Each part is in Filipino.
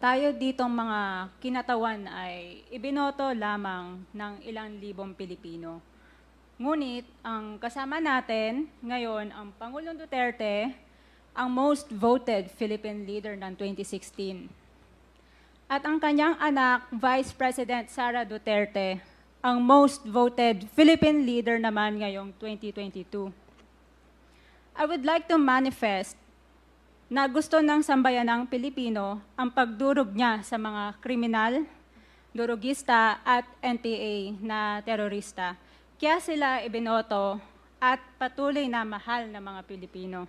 Tayo ditong mga kinatawan ay ibinoto lamang ng ilang libong Pilipino. Ngunit ang kasama natin ngayon ang Pangulong Duterte, ang most voted Philippine leader ng 2016. At ang kanyang anak, Vice President Sara Duterte, ang most voted Philippine leader naman ngayong 2022. I would like to manifest na gusto ng sambayanang Pilipino ang pagdurog niya sa mga kriminal, durugista at NPA na terorista. Kaya sila ibinoto at patuloy na mahal ng mga Pilipino.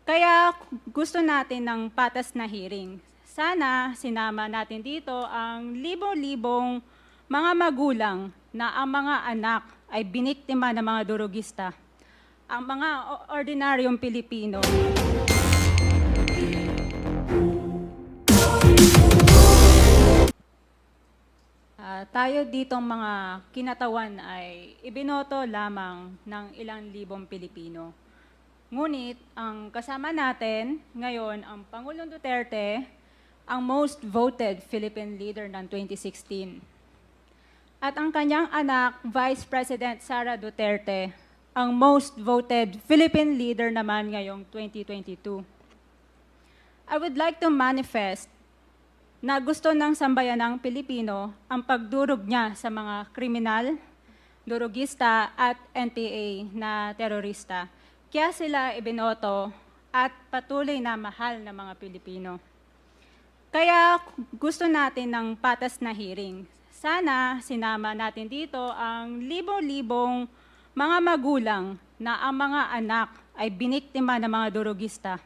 Kaya gusto natin ng patas na hearing. Sana sinama natin dito ang libo-libong mga magulang na ang mga anak ay biniktima ng mga durugista. Ang mga ordinaryong Pilipino. Tayo ditong mga kinatawan ay ibinoto lamang ng ilang libong Pilipino. Ngunit ang kasama natin ngayon ang Pangulong Duterte, ang most voted Philippine leader ng 2016. At ang kanyang anak, Vice President Sara Duterte, ang most voted Philippine leader naman ngayong 2022. I would like to manifest na gusto ng sambayanang Pilipino ang pagdurog niya sa mga kriminal, durugista at NPA na terorista. Kaya sila ibinoto at patuloy na mahal ng mga Pilipino. Kaya gusto natin ng patas na hearing. Sana sinama natin dito ang libo-libong mga magulang na ang mga anak ay biniktima ng mga durugista.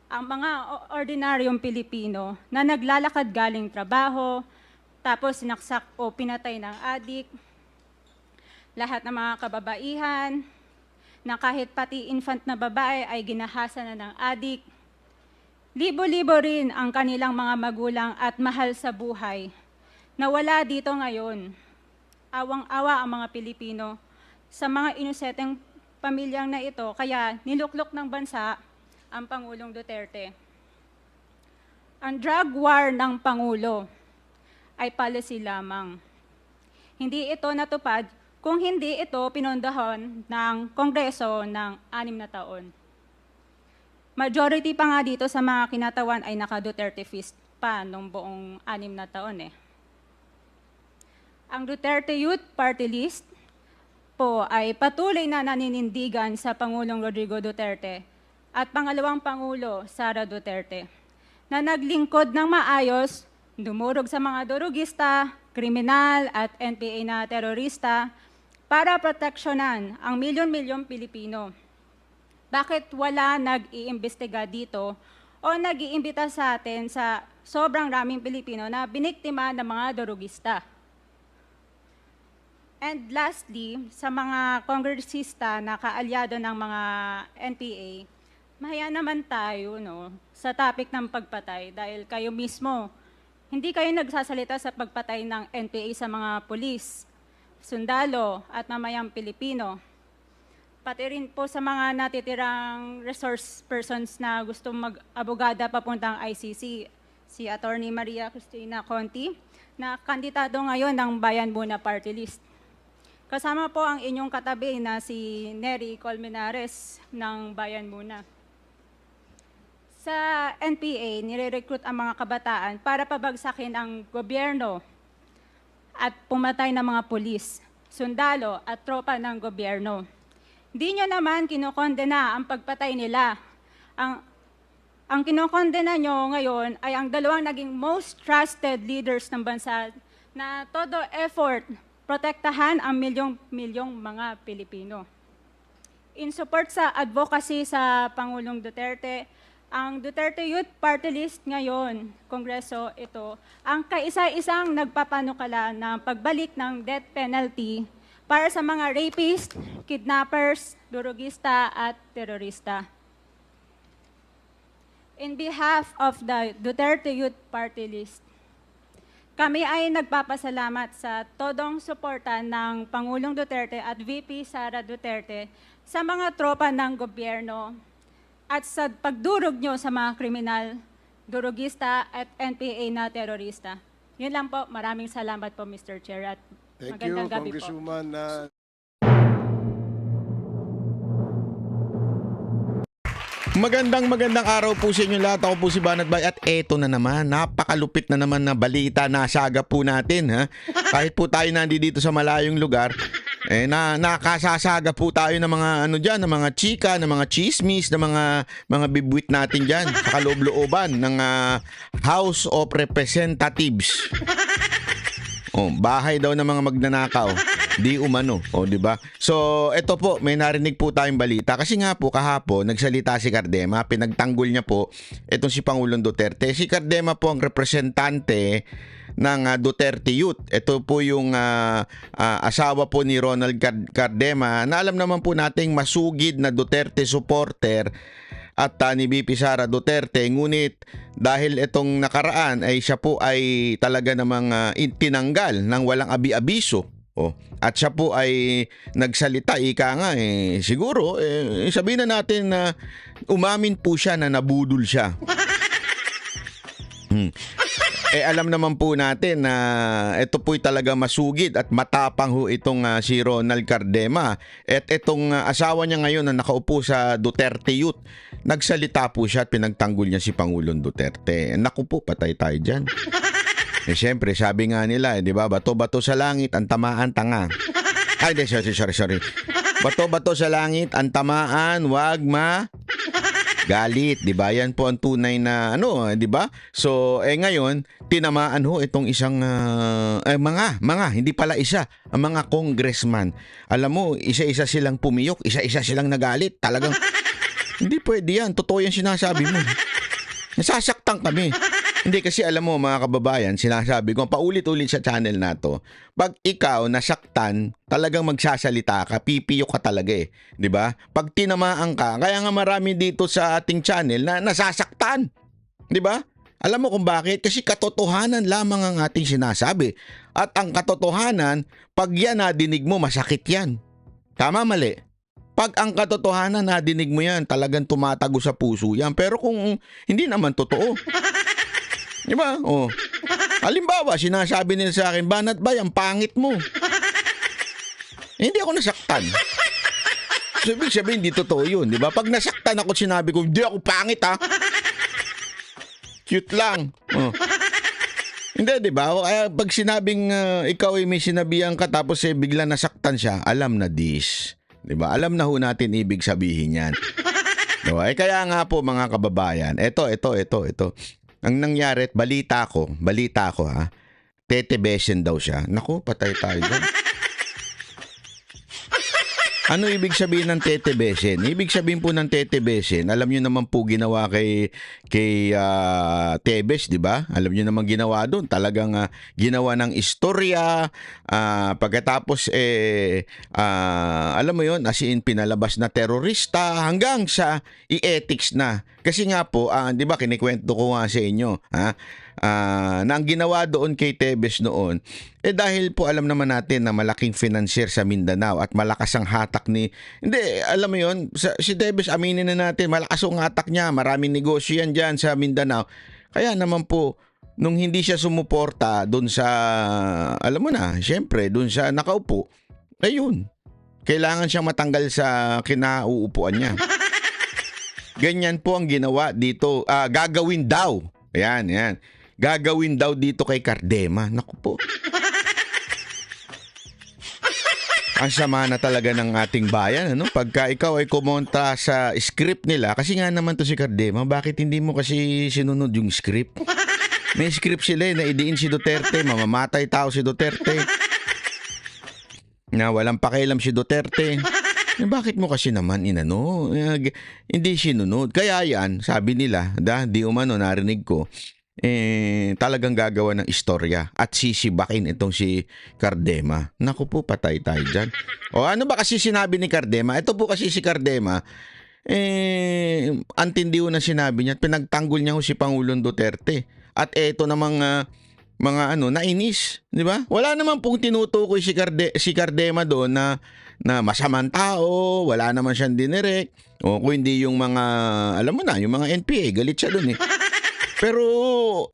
Ang mga ordinaryong Pilipino na naglalakad galing trabaho, tapos sinaksak o pinatay ng adik, lahat ng mga kababaihan, na kahit pati infant na babae ay ginahasa na ng adik. Libo-libo rin ang kanilang mga magulang at mahal sa buhay na wala dito ngayon. Awang-awa ang mga Pilipino sa mga inosenteng pamilyang na ito, kaya niluklok ng bansa ang Pangulong Duterte. Ang drug war ng Pangulo ay policy lamang. Hindi ito natupad kung hindi ito pinondohan ng Kongreso ng 6 na taon. Majority pa nga dito sa mga kinatawan ay naka-Duterte fist pa nung buong 6 na taon . Ang Duterte Youth Party List po ay patuloy na naninindigan sa Pangulong Rodrigo Duterte at pangalawang Pangulo, Sara Duterte, na naglingkod ng maayos, dumurog sa mga durugista, kriminal at NPA na terorista para proteksyonan ang milyon-milyong Pilipino. Bakit wala nag-iimbestiga dito o nag-iimbita sa atin sa sobrang raming Pilipino na biniktima ng mga durugista? And lastly, sa mga kongresista na kaalyado ng mga NPA, mahaya naman tayo sa topic ng pagpatay dahil kayo mismo, hindi kayo nagsasalita sa pagpatay ng NPA sa mga pulis, sundalo at mamayang Pilipino. Pati rin po sa mga natitirang resource persons na gusto mag-abogada papuntang ICC, si Attorney Maria Cristina Conti, na kandidato ngayon ng Bayan Muna Party List. Kasama po ang inyong katabi na si Nery Colmenares ng Bayan Muna. Sa NPA, nire-recruit ang mga kabataan para pabagsakin ang gobyerno at pumatay ng mga pulis, sundalo at tropa ng gobyerno. Di nyo naman kinokondena ang pagpatay nila. Ang kinokondena nyo ngayon ay ang dalawang naging most trusted leaders ng bansa na todo effort protektahan ang milyong-milyong mga Pilipino. In support sa advocacy sa Pangulong Duterte, ang Duterte Youth Party List ngayon, Kongreso ito, ang kaisa-isang nagpapanukala ng pagbalik ng death penalty para sa mga rapist, kidnappers, durugista at terorista. In behalf of the Duterte Youth Party List, kami ay nagpapasalamat sa todong suporta ng Pangulong Duterte at VP Sara Duterte sa mga tropa ng gobyerno at sa pagdurog nyo sa mga kriminal, durugista at NPA na terorista. Yun lang po. Maraming salamat po, Mr. Chair. At Thank you, magandang gabi po. Congresswoman. Magandang araw po sa inyo lahat. Ako po si Banat Bay at eto na naman, napakalupit na naman na balita na saga po natin, ha. Kahit po tayo nandito sa malayong lugar, nakasasaga po tayo ng mga ano diyan, ng mga chika, ng mga chismis, ng mga bibwit natin diyan sa kaloob-looban ng House of Representatives. Bahay daw ng mga magnanakaw. Di umano, di ba? So, ito po, may narinig po tayong balita. Kasi nga po, kahapon, nagsalita si Cardema, pinagtanggol niya po itong si Pangulong Duterte. Si Cardema po ang representante ng Duterte Youth. Ito po yung asawa po ni Ronald Cardema na alam naman po nating masugid na Duterte supporter at ni BP Sara Duterte. Ngunit dahil itong nakaraan ay siya po ay talaga namang tinanggal ng walang abi-abiso. At siya po ay nagsalita, ika nga siguro sabihin na natin na umamin po siya na nabudol siya. Alam naman po natin na ito po'y talaga masugid at matapang ho itong si Ronald Cardema. At itong asawa niya ngayon na nakaupo sa Duterte Youth, nagsalita po siya at pinagtanggol niya si Pangulong Duterte. Naku po, patay tayo dyan. Siyempre, sabi nga nila, di ba? Bato-bato sa langit, ang tamaan tanga. Ay, sorry. Bato-bato sa langit, ang tamaan, wag galit, di ba? Yan po ang tunay na di ba? So, ngayon, tinamaan ho itong isang mga, hindi pala isa, ang mga congressman. Alam mo, isa-isa silang pumiyok, isa-isa silang nagalit. Talagang hindi pwede yan. Totoo yan sinasabi mo. Nasasaktan kami. Hindi kasi alam mo mga kababayan, sinasabi ko paulit-ulit sa channel na to, pag ikaw nasaktan, talagang magsasalita ka, pipiyok ka talaga 'di ba? Pag tinamaan ka, kaya nga marami dito sa ating channel na nasasaktan. 'Di ba? Alam mo kung bakit? Kasi katotohanan lamang ang ating sinasabi. At ang katotohanan, pag yan nadinig mo, masakit yan. Tama, mali? Pag ang katotohanan nadinig mo yan, talagang tumatago sa puso yan. Pero kung hindi naman totoo, di ba? Halimbawa, sinasabi nila sa akin, Banat Bay, ang pangit mo. Hindi ako nasaktan. So, ibig sabihin, hindi totoo yun, di ba? Pag nasaktan ako, sinabi ko, hindi ako pangit, ha? Cute lang. Hindi, di ba? Kaya pag sinabing ikaw ay may sinabihan ka, tapos bigla nasaktan siya, alam na this. Di ba? Alam na ho natin ibig sabihin yan. Diba? Kaya nga po, mga kababayan, ito. Ang nangyari, balita ko ha, tetebesen daw siya. Naku, patay tayo dyan. Ano ibig sabihin ng tetebesen? Ibig sabihin po ng tetebesen, alam niyo naman po ginawa kay Tebes, di ba? Alam niyo naman ginawa doon. Talagang ginawa ng istorya, pagkatapos alam mo yon, as in pinalabas na terorista hanggang sa i-ethics na. Kasi nga po, di ba kinikwento ko nga sa inyo, na ang ginawa doon kay Tebes noon, dahil po alam naman natin na malaking financier sa Mindanao at malakas ang hatak hindi, alam mo yun, si Tebes, aminin na natin, malakas ang hatak niya, maraming negosyo yan dyan sa Mindanao. Kaya naman po, nung hindi siya sumuporta doon sa, alam mo na, syempre, doon sa nakaupo, ayun, kailangan siyang matanggal sa kinauupuan niya. Ganyan po ang ginawa dito, gagawin daw. Yan. Gagawin daw dito kay Cardema. Naku po. Ang sama na talaga ng ating bayan, Pagka ikaw ay kumontra sa script nila, kasi nga naman to si Cardema, bakit hindi mo kasi sinunod yung script? May script sila na idiin si Duterte, mamamatay tao si Duterte. Na walang pakialam si Duterte. Bakit mo kasi naman hindi sinunod? Kaya yan, sabi nila, di umano narinig ko, talagang gagawa ng istorya at sisibakin itong si Cardema. Naku po, patay tayo dyan. Ano ba kasi sinabi ni Cardema? Ito po kasi si Cardema, antindi na sinabi niya at pinagtanggol niya si Pangulong Duterte. At eto namang mga nainis, di ba? Wala naman pong tinutukoy si Cardema doon na masamang tao, wala naman siyang dinirek. Kung hindi yung mga, alam mo na, yung mga NPA, galit siya doon Pero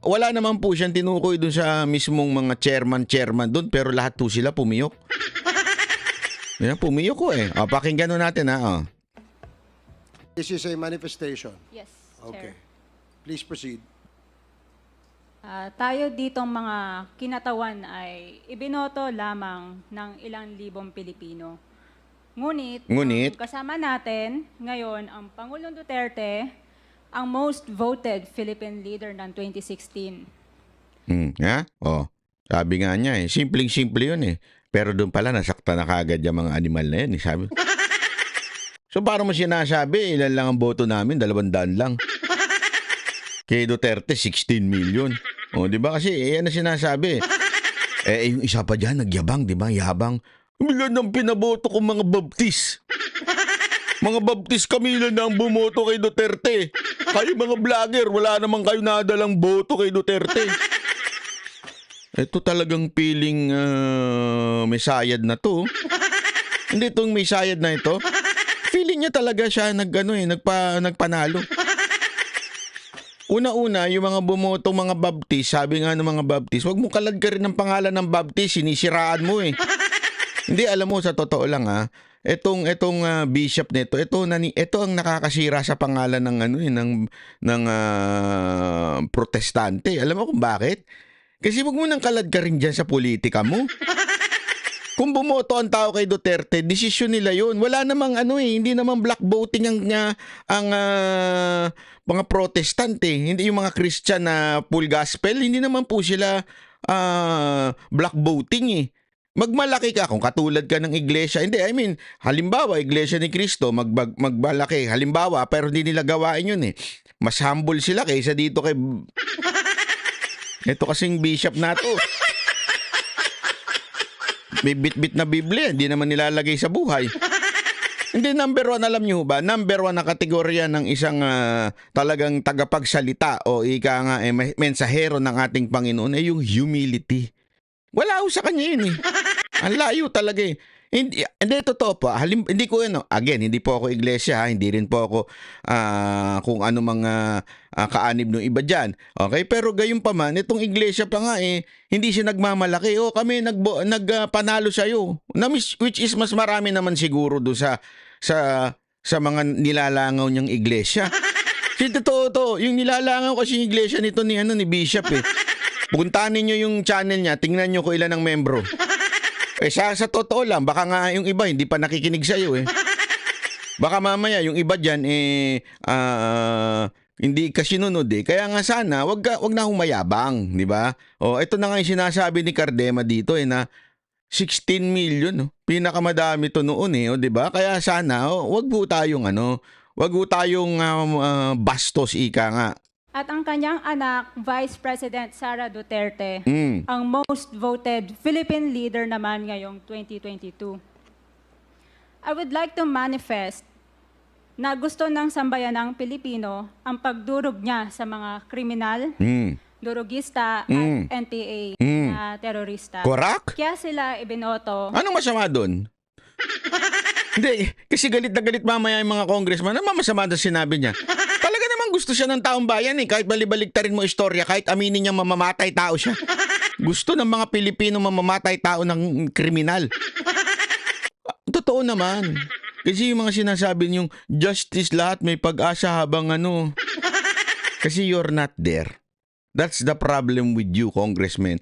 wala naman po siyang tinukoy doon sa mismong mga chairman doon, pero lahat po sila pumiyok. Yan, pumiyok ko eh. O, pakinggan nun natin ha. O. This is a manifestation. Yes, Okay. Chair. Please proceed. Tayo ditong mga kinatawan ay ibinoto lamang ng ilang libong Pilipino. Ngunit, ang kasama natin ngayon ang Pangulong Duterte, ang most voted Philippine leader ng 2016. Ha? O. Sabi nga niya eh. Simpleng-simple yun eh. Pero doon pala nasakta na kagad yung mga animal na yun eh. Sabi. So para mo sinasabi, ilan lang ang boto namin? 200 lang. Kay Duterte, 16 million. O, di ba? Kasi, yan na sinasabi. Yung isa pa dyan, nagyabang, di ba? Yabang. Ilan ang pinaboto ko mga baptis. Mga baptis kami lang na ang bumoto kay Duterte. Kayo mga vlogger, wala naman kayo nadalang boto kay Duterte. Ito talagang piling may sayad na to. Hindi itong may sayad na ito. Feeling niya talaga siya nagpanalo. Una-una, yung mga bumoto mga baptist, sabi nga ng mga baptist, wag mo kalad ka rin ng pangalan ng baptist, sinisiraan mo eh. Hindi, alam mo, sa totoo lang etong bishop nito, ito ang nakakasira sa pangalan ng protestante. Alam mo kung bakit? Kasi wag mo nang kalad ka rin dyan sa politika mo. Kung bumoto ang tao kay Duterte, desisyon nila yun. Wala namang hindi namang black voting ang mga protestante. Hindi yung mga Christian na full gospel, hindi naman po sila black voting eh. Magmalaki ka kung katulad ka ng iglesia. Hindi, I mean, halimbawa, iglesia ni Cristo, magmalaki. Halimbawa, pero hindi nila gawain yun eh. Mas humble sila kaysa dito kay... Ito kasing bishop na to. May bit-bit na Biblia, hindi naman nilalagay sa buhay. Hindi, number 1, alam niyo ba? Number 1 na kategorya ng isang talagang tagapagsalita o mensahero ng ating Panginoon ay yung humility. Wala ho sa kanya yun eh. Ang layo talaga eh. Hindi totoo po. Hindi ko hindi po ako iglesia, hindi rin po ako kung ano mga kaanib ng iba dyan. Okay, pero gayon pa man, itong iglesia pa nga hindi siya nagmamalaki. Kami nagpanalo sa iyo. Which is mas marami naman siguro do sa mga nilalangaw niyang iglesia. Kasi totoo to, yung nilalangaw kasi yung iglesia nito ni Bishop eh. Puntahan niyo yung channel niya, tingnan niyo kung ilan ang membro. Sa totoo lang, baka nga yung iba hindi pa nakikinig sa iyo eh. Baka mamaya yung iba diyan hindi kasinunod eh. Kaya nga sana wag na humayabang, di ba? Ito na nga yung sinasabi ni Cardema dito na 16 million, pinakamadami to noon eh, di ba? Kaya sana wag po tayong bastos ika nga. At ang kanyang anak, Vice President Sara Duterte, ang most voted Philippine leader naman ngayong 2022. I would like to manifest na gusto ng sambayanang Pilipino ang pagdurog niya sa mga kriminal, durugista at NPA na terorista. Correct? Kaya sila ibinoto. Anong masama doon? Hindi, kasi galit na galit mamaya yung mga congressman. Ano masama doon sinabi niya? Talaga naman gusto siya ng taong bayan eh. Kahit balibaligtarin mo istorya, kahit aminin niya mamamatay tao siya. Gusto ng mga Pilipino mamamatay tao ng kriminal. Totoo naman. Kasi yung mga sinasabi niyong justice lahat may pag-asa habang Kasi you're not there. That's the problem with you, congressman.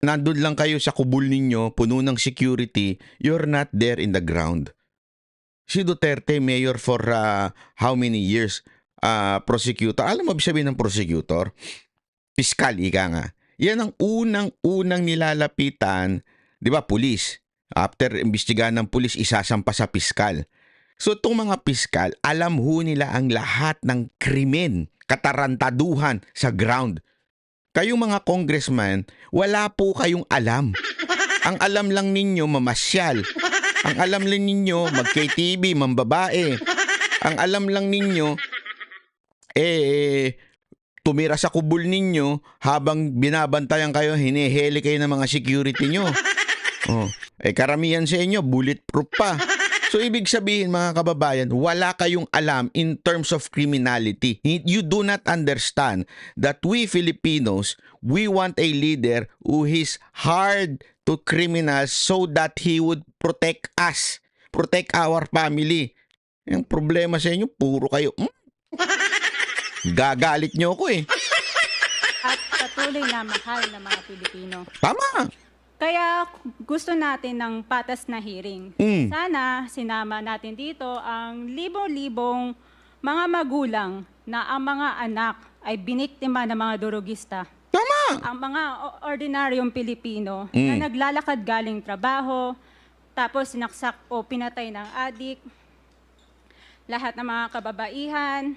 Nandun lang kayo sa kubul ninyo, puno ng security, you're not there in the ground. Si Duterte, mayor for how many years? Prosecutor. Alam mo sabihin ng prosecutor? Piskal, ika nga. Yan ang unang nilalapitan, di ba, pulis. After imbestigahan ng pulis, isasampa sa piskal. So itong mga piskal, alam ho nila ang lahat ng krimen, katarantaduhan sa ground. Kayong mga congressman, wala po kayong alam. Ang alam lang ninyo, mamasyal. Ang alam lang ninyo, mag-KTV, mambabae. Ang alam lang ninyo, tumira sa kubul ninyo habang binabantayan kayo, hiniheli kayo ng mga security nyo. Karamihan sa inyo, bulletproof pa. So ibig sabihin mga kababayan, wala kayong alam in terms of criminality. You do not understand that we Filipinos, we want a leader who is hard to criminals so that he would protect us, protect our family. Yung problema sa inyo, puro kayo, gagalit nyo ako eh. At patuloy na mahal ng mga Pilipino. Tama. Kaya gusto natin ng patas na hearing. Mm. Sana sinama natin dito ang libo-libong mga magulang na ang mga anak ay biniktima ng mga durugista. Tama. Ang mga ordinaryong Pilipino na naglalakad galing trabaho, tapos sinaksak o pinatay ng adik, lahat ng mga kababaihan,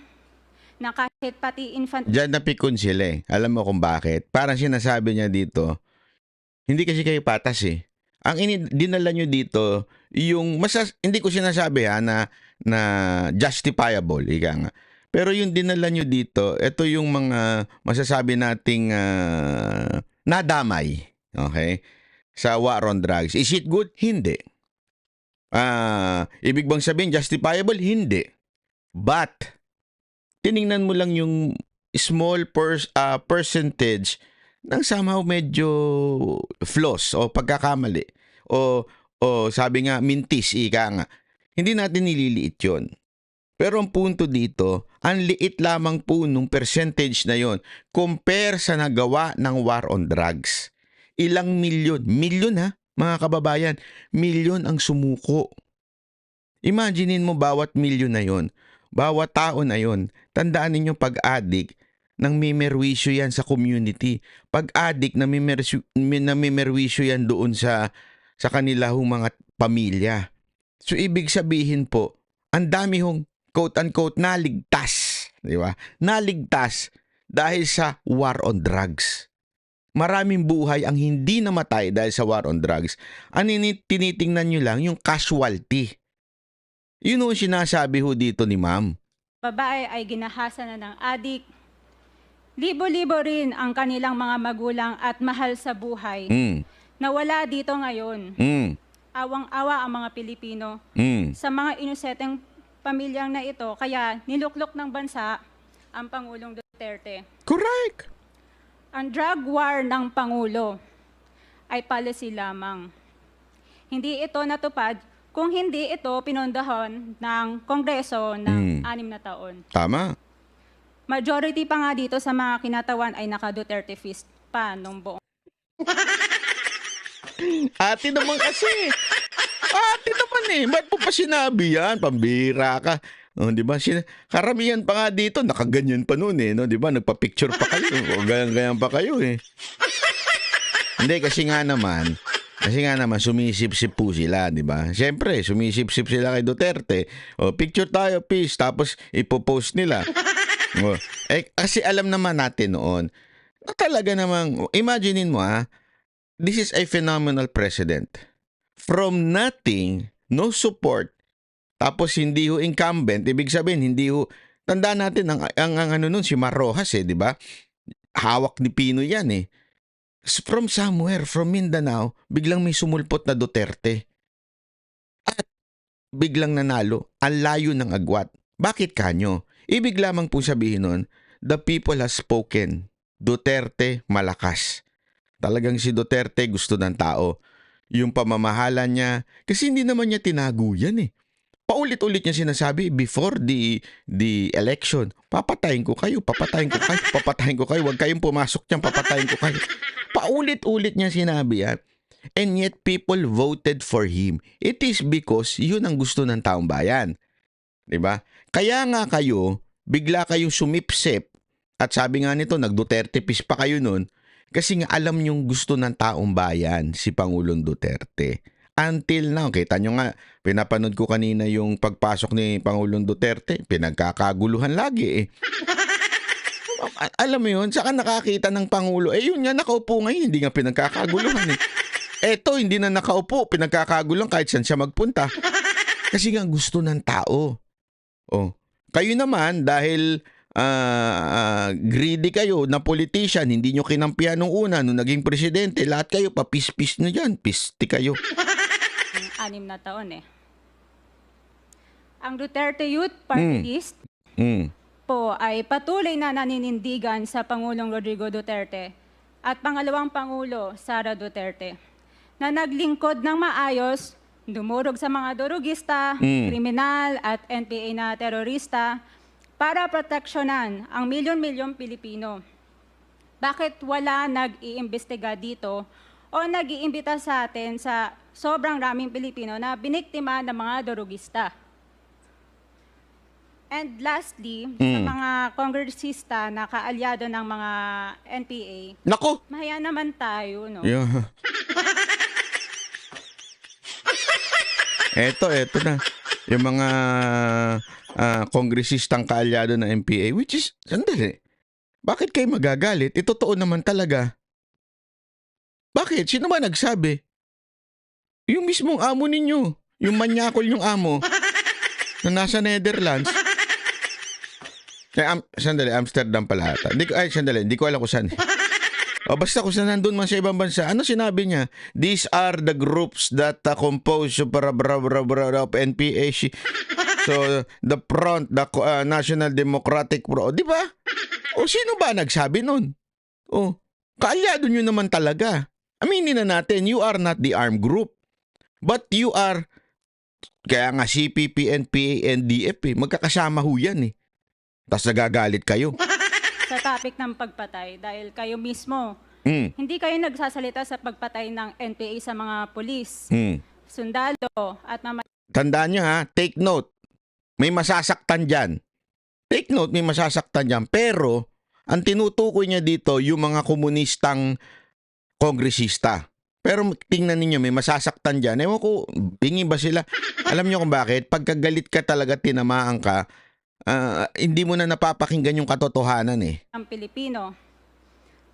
na kahit pati infant... Diyan napikon sila eh. Alam mo kung bakit? Parang sinasabi niya dito, hindi kasi kayo patas eh. Ang dinala nyo dito, yung hindi ko sinasabi na justifiable, ika nga. Pero yung dinala nyo dito, ito yung mga masasabi nating nadamay, okay? Sa war on drugs. Is it good? Hindi. Ibig bang sabihin justifiable? Hindi. But, tiningnan mo lang yung small percentage ng somehow medyo flaws o pagkakamali o sabi nga mintis, ika nga. Hindi natin nililiit yun. Pero ang punto dito, ang liit lamang po nung percentage na yon compare sa nagawa ng war on drugs. Ilang milyon ha, mga kababayan, milyon ang sumuko. Imaginein mo bawat milyon na yon, bawat tao na yon, tandaan ninyo pag-addict, nang mimerwisyo yan sa community. Pag-addict, namimerwisyo yan doon sa kanila mga pamilya. So, ibig sabihin po, ang dami hong quote-unquote naligtas. Di ba? Naligtas dahil sa war on drugs. Maraming buhay ang hindi namatay dahil sa war on drugs. Tinitingnan nyo lang yung casualty. Yun yung sinasabi ho dito ni ma'am. Babae ay ginahasa na ng adik. Libo-libo rin ang kanilang mga magulang at mahal sa buhay na wala dito ngayon. Awang-awa ang mga Pilipino sa mga inuseteng pamilyang na ito, kaya niluklok ng bansa ang Pangulong Duterte. Correct. Ang drug war ng Pangulo ay policy lamang. Hindi ito natupad kung hindi ito pinondohan ng Kongreso ng 6 na taon. Tama. Majority pa nga dito sa mga kinatawan ay naka-Duterte fist pa nung buong. Ate naman kasi. Ate naman eh. Ba't po pa sinabi yan? Pambira ka. Oh, di ba? Karamihan pa nga dito, nakaganyan pa noon eh. No? Di ba? Nagpa-picture pa kayo. O ganyan pa kayo eh. Hindi, kasi nga naman, sumisip-sip po sila, di ba? Siyempre, sumisip-sip sila kay Duterte. O, picture tayo, peace. Tapos, ipopost nila. Kasi alam naman natin noon, na talaga namang, imaginein mo this is a phenomenal president. From nothing, no support, tapos hindi ho incumbent, ibig sabihin, hindi ho, tandaan natin, ang ano nun, si Mar Rojas di ba? Hawak ni Pino yan eh. From somewhere, from Mindanao, biglang may sumulpot na Duterte. At biglang nanalo, ang layo ng agwat. Bakit kanyo? Ibig lamang po sabihin nun, the people has spoken. Duterte malakas. Talagang si Duterte gusto ng tao. Yung pamamahala niya, kasi hindi naman niya tinago yan eh. Paulit-ulit niya sinasabi before the election, papatayin ko kayo, huwag kayong pumasok diyan, papatayin ko kayo. Paulit-ulit niya sinabi yan. And yet people voted for him. It is because yun ang gusto ng taong bayan. 'Di ba? Kaya nga kayo, bigla kayong sumipsip at sabi nga nito, nag-Duterte peace pa kayo nun kasi nga alam niyong gusto ng taong bayan si Pangulong Duterte. Until now, kita nyo nga, pinapanood ko kanina yung pagpasok ni Pangulong Duterte, pinagkakaguluhan lagi eh. Alam mo yun, saka nakakita ng Pangulo, yun nga nakaupo ngayon, hindi nga pinagkakaguluhan eh. Eto, hindi na nakaupo, pinagkakaguluhan kahit saan siya magpunta. Kasi nga gusto ng tao. Oh, kayo naman dahil greedy kayo na politician, hindi nyo kinampihan nung una, nung naging presidente, lahat kayo papis-pis nyo dyan, pisti kayo. 6 na taon eh. Ang Duterte Youth Party List Mm. po ay patuloy na naninindigan sa Pangulong Rodrigo Duterte at pangalawang Pangulo Sara Duterte na naglingkod ng maayos, dumurog sa mga durugista, kriminal at NPA na terorista para proteksyonan ang milyon-milyong Pilipino. Bakit wala nag-iimbestiga dito o nag-iimbita sa atin sa sobrang raming Pilipino na biniktima ng mga durugista? And lastly, sa mga kongresista na kaalyado ng mga NPA, Nako! mahaya naman tayo, no? Yeah. Eto na. Yung mga kongresistang kaalyado ng MPA, which is, sandali, bakit kayo magagalit? Totoo naman talaga. Bakit? Sino ba nagsabi? Yung mismong amo ninyo. Yung manyakol yung amo na nasa Netherlands. Sandali, Amsterdam pala ata. Hindi ko alam kung saan. O basta kung saan nandun man sa ibang bansa, ano sinabi niya? These are the groups that compose of NPA. So, the front, the National Democratic Pro. Di ba? O sino ba nagsabi nun? O, kaalyado nyo naman talaga. Aminin na natin, you are not the armed group. But you are, kaya nga CPP, NPA, NDF magkakasama ho yan Tapos nagagalit kayo. Sa topic ng pagpatay, dahil kayo mismo, hindi kayo nagsasalita sa pagpatay ng NPA sa mga pulis, sundalo, at mga... Tandaan nyo take note. May masasaktan dyan. Take note, may masasaktan dyan. Pero, ang tinutukoy niya dito, yung mga komunistang kongresista. Pero tingnan ninyo, may masasaktan dyan. Ewan ko, bingi ba sila? Alam nyo kung bakit? Pagkagalit ka talaga, tinamaan ka, hindi mo na napapakinggan yung katotohanan ang Pilipino.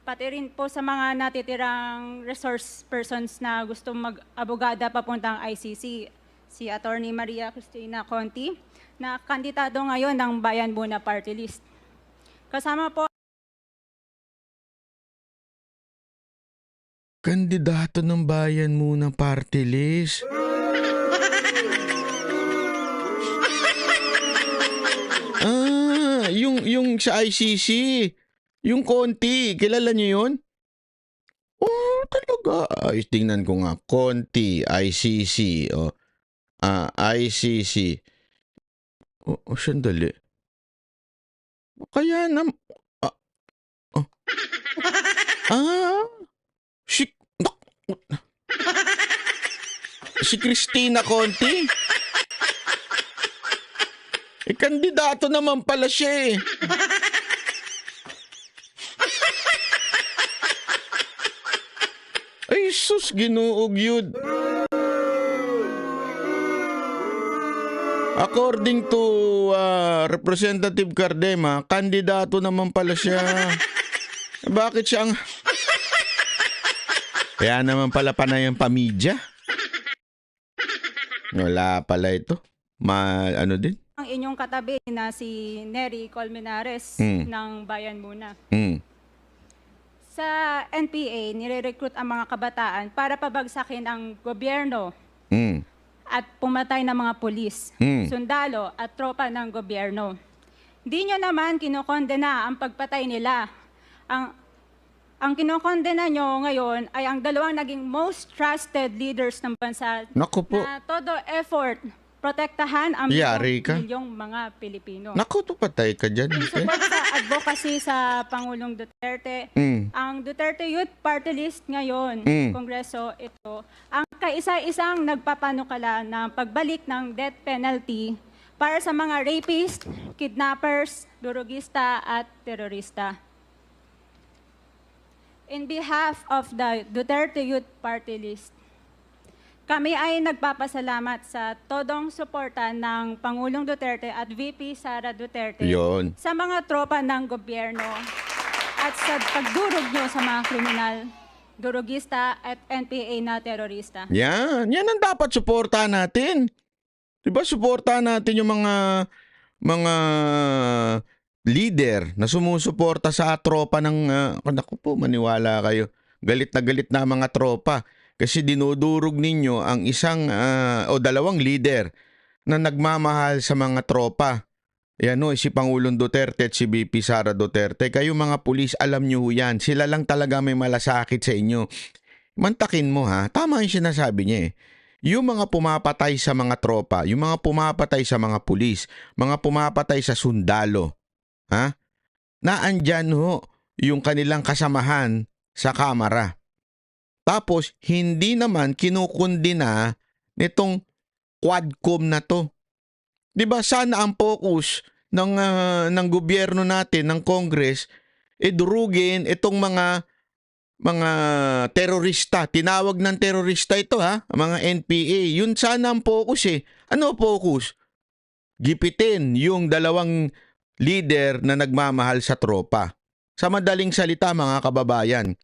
Pati rin po sa mga natitirang resource persons na gusto mag-abogada papuntang ICC, si Attorney Maria Cristina Conti, na kandidato ngayon ng Bayan Muna Party List. Kasama po kandidato ng Bayan Muna Party List. Yung sa ICC, yung Conti, kilala niyo yun? Oh, talaga. Ay, tingnan ko nga. Conti, ICC. ICC. Sandali. Kaya si, si Cristina Conti. Kandidato naman pala siya Ay, sus, ginuog yun. According to Representative Cardema, kandidato naman pala siya. Bakit siya ang... Kaya naman pala panay ang pamidya. Wala pala ito. Ano din? ang inyong katabi na si Nery Colmenares ng Bayan Muna. Sa NPA, nire-recruit ang mga kabataan para pabagsakin ang gobyerno at pumatay ng mga pulis, sundalo at tropa ng gobyerno. Di nyo naman kinokondena ang pagpatay nila. Ang kinokondena nyo ngayon ay ang dalawang naging most trusted leaders ng bansa Naku po. na todo effort protektahan ang milyong mga Pilipino. Naku, patay ka dyan. In support sa advocacy sa Pangulong Duterte, ang Duterte Youth Party List ngayon, Kongreso, ito, ang kaisa-isang nagpapanukala ng pagbalik ng death penalty para sa mga rapist, kidnappers, durugista at terorista. In behalf of the Duterte Youth Party List, kami ay nagpapasalamat sa todong suporta ng Pangulong Duterte at VP Sara Duterte sa mga tropa ng gobyerno at sa pagdurog nyo sa mga kriminal, durugista at NPA na terorista. Yan ang dapat suportahan natin. Diba suportahan natin yung mga leader na sumusuporta sa tropa ng, naku po, maniwala kayo. Galit na mga tropa. Kasi dinudurog ninyo ang isang o dalawang leader na nagmamahal sa mga tropa. Yan no, si Pangulong Duterte at si VP Sara Duterte. Kayo mga pulis, alam nyo yan. Sila lang talaga may malasakit sa inyo. Mantakin mo ha, tama yung sinasabi niya eh. Yung mga pumapatay sa mga tropa, yung mga pumapatay sa mga pulis, mga pumapatay sa sundalo, ha? Naandyan ho yung kanilang kasamahan sa kamara. Tapos, hindi naman kinukundina nitong Quadcom na to. 'Di ba sana ang focus ng gobyerno natin, ng Congress, durugin itong mga terorista. Tinawag ng terorista ito ha, mga NPA. Yun sana ang focus eh. Ano focus? Gipitin yung dalawang leader na nagmamahal sa tropa. Sa madaling salita mga kababayan,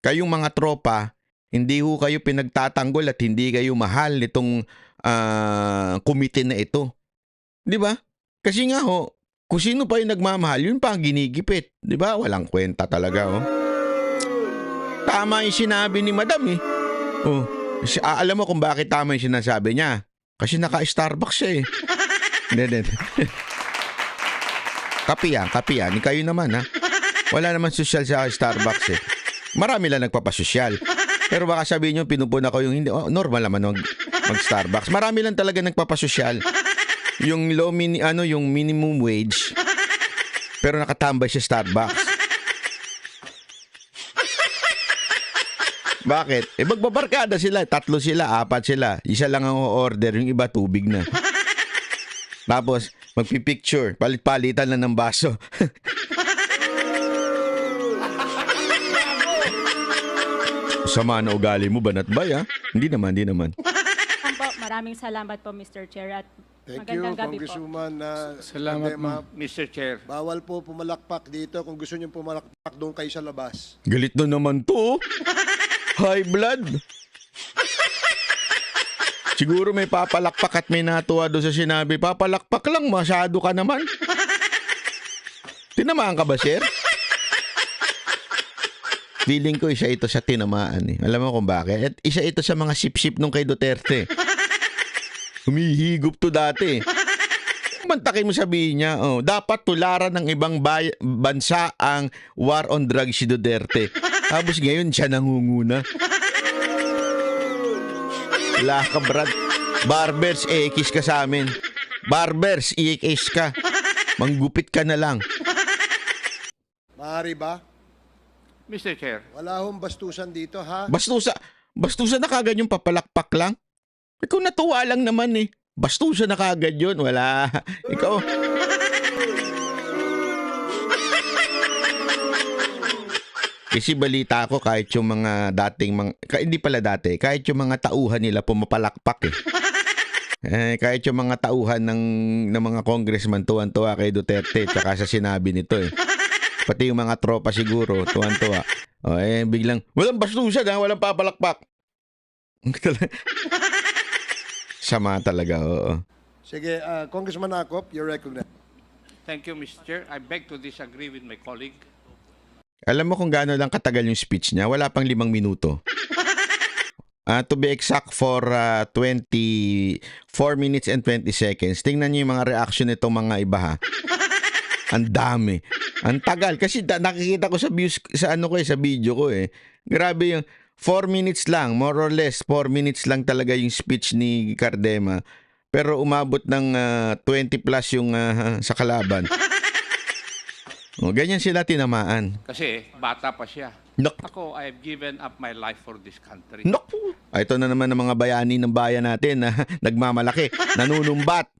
kayong mga tropa, hindi ho kayo pinagtatanggol at hindi kayo mahal nitong komite na ito. Di ba? Kasi nga ho, kung sino pa yung nagmamahal, yun pa ang ginigipit. Di ba? Walang kwenta talaga oh. Tama yung sinabi ni Madam eh. Oh, alam mo kung bakit tama yung sinasabi niya? Kasi naka-Starbucks siya eh. Hindi. Kape yan. Kayo naman ha. Wala naman sosyal sa Starbucks eh. Marami lang nagpapasosyal. Pero baka sabihin nyo, pinupuna ko yung hindi. Oh, normal naman mag-Starbucks. Marami lang talaga nagpapasosyal. Yung yung minimum wage. Pero nakatambay sa Starbucks. Bakit? Magbabarkada sila. 3 sila, 4 sila. Isa lang ang order, yung iba tubig na. Tapos, magpipicture. Palit-palitan lang ng baso. Sama na ugali mo, banat bay ha? Hindi naman. Maraming salamat po, Mr. Chair, at Thank you, magandang gabi po. Congresswoman. Salamat, Cardema. Mr. Chair. Bawal po pumalakpak dito. Kung gusto niyo pumalakpak, doon kayo sa labas. Galit na naman to. High blood. Siguro may papalakpak at may natuwa doon sa sinabi. Papalakpak lang, masyado ka naman. Tinamaan ka ba, sir? Feeling ko isa ito sa tinamaan eh. Alam mo kung bakit? At isa ito sa mga sip-sip nung kay Duterte. Humihigop to dati. Mantakin mo sabihin niya, dapat tularan ng ibang bansa ang war on drugs si Duterte. Tapos ngayon siya nangunguna. Laka brad. Barbers, iikis ka sa amin. Barbers, iikis ka. Manggupit ka na lang. Maaari ba? Mr. Chair. Wala hong bastusan dito, ha? Bastusa na kagad yung papalakpak lang. Ikaw natuwa lang naman eh. Bastusa na kagad yun. Wala. Ikaw. Kasi balita ko kahit yung mga hindi pala dati, kahit yung mga tauhan nila pumapalakpak eh. Kahit yung mga tauhan ng mga congressman tuwan-tuwa kay Duterte tsaka sa sinabi nito eh. Pati yung mga tropa siguro, tuwan-tuwa. Biglang, walang bastusan ha, walang papalakpak. Sama talaga, oo. Sige, Congressman Acop, you're recognized. Thank you, Mr. Chair. I beg to disagree with my colleague. Alam mo kung gaano lang katagal yung speech niya? Wala pang 5 minuto. To be exact, for 24 minutes and 20 seconds. Tingnan niyo yung mga reaction nitong mga iba ha. Ang dami. Ang tagal. Kasi nakikita ko sa views, sa video ko eh. Grabe yung 4 minutes lang, more or less, 4 minutes lang talaga yung speech ni Cardema. Pero umabot ng 20 plus yung sa kalaban. Ganyan sila tinamaan. Kasi bata pa siya. Naku. Ako, I have given up my life for this country. Naku. Ito na naman ang mga bayani ng bayan natin na nagmamalaki, nanunumbat.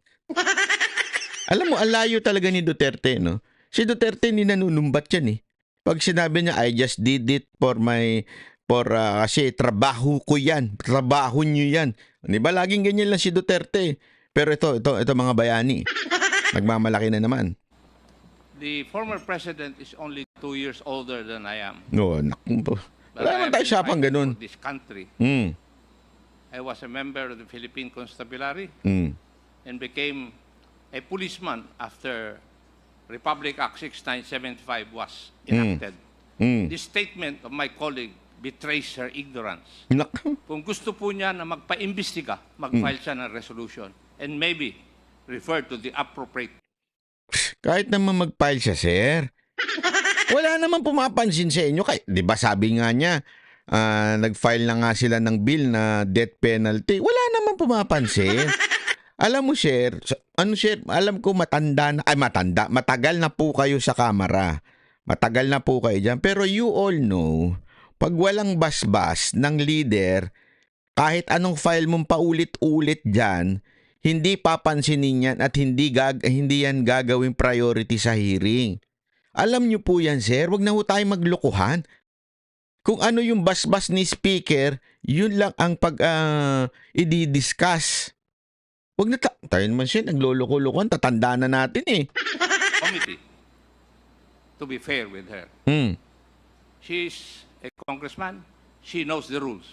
Alam mo, alayo talaga ni Duterte, no? Si Duterte ni nanunumbat yan eh. Pag sinabi niya, I just did it kasi trabaho ko yan. Trabaho niyo yan. Di ba? Laging ganyan lang si Duterte. Pero ito mga bayani. Nagmamalaki na naman. The former president is only 2 years older than I am. No, naku. But Wala I naman have tayo been sapang fighting ganun. for this country. I was a member of the Philippine Constabulary and became a policeman after Republic Act 6975 was enacted. The statement of my colleague betrays her ignorance. Naku. Kung gusto po niya na magpa-imbestiga, mag-file siya ng resolution. and maybe refer to the appropriate. Kahit naman mag-file siya, sir. Wala naman pumapansin sa inyo. Di ba sabi nga niya, nag-file na nga sila ng bill na death penalty. Wala naman pumapansin. Alam mo, sir, alam ko matagal na po kayo sa kamera. Matagal na po kayo dyan. Pero you all know, pag walang basbas ng leader, kahit anong file mong paulit-ulit dyan, hindi papansinin yan at hindi yan gagawing priority sa hearing. Alam niyo po yan, sir. Huwag na ho tayo maglokohan. Kung ano yung basbas ni speaker, yun lang ang i-discuss. Huwag na tayo naman siya, nagloloko-lokohan, tatanda na natin eh. Committee, to be fair with her. She's a congressman. She knows the rules.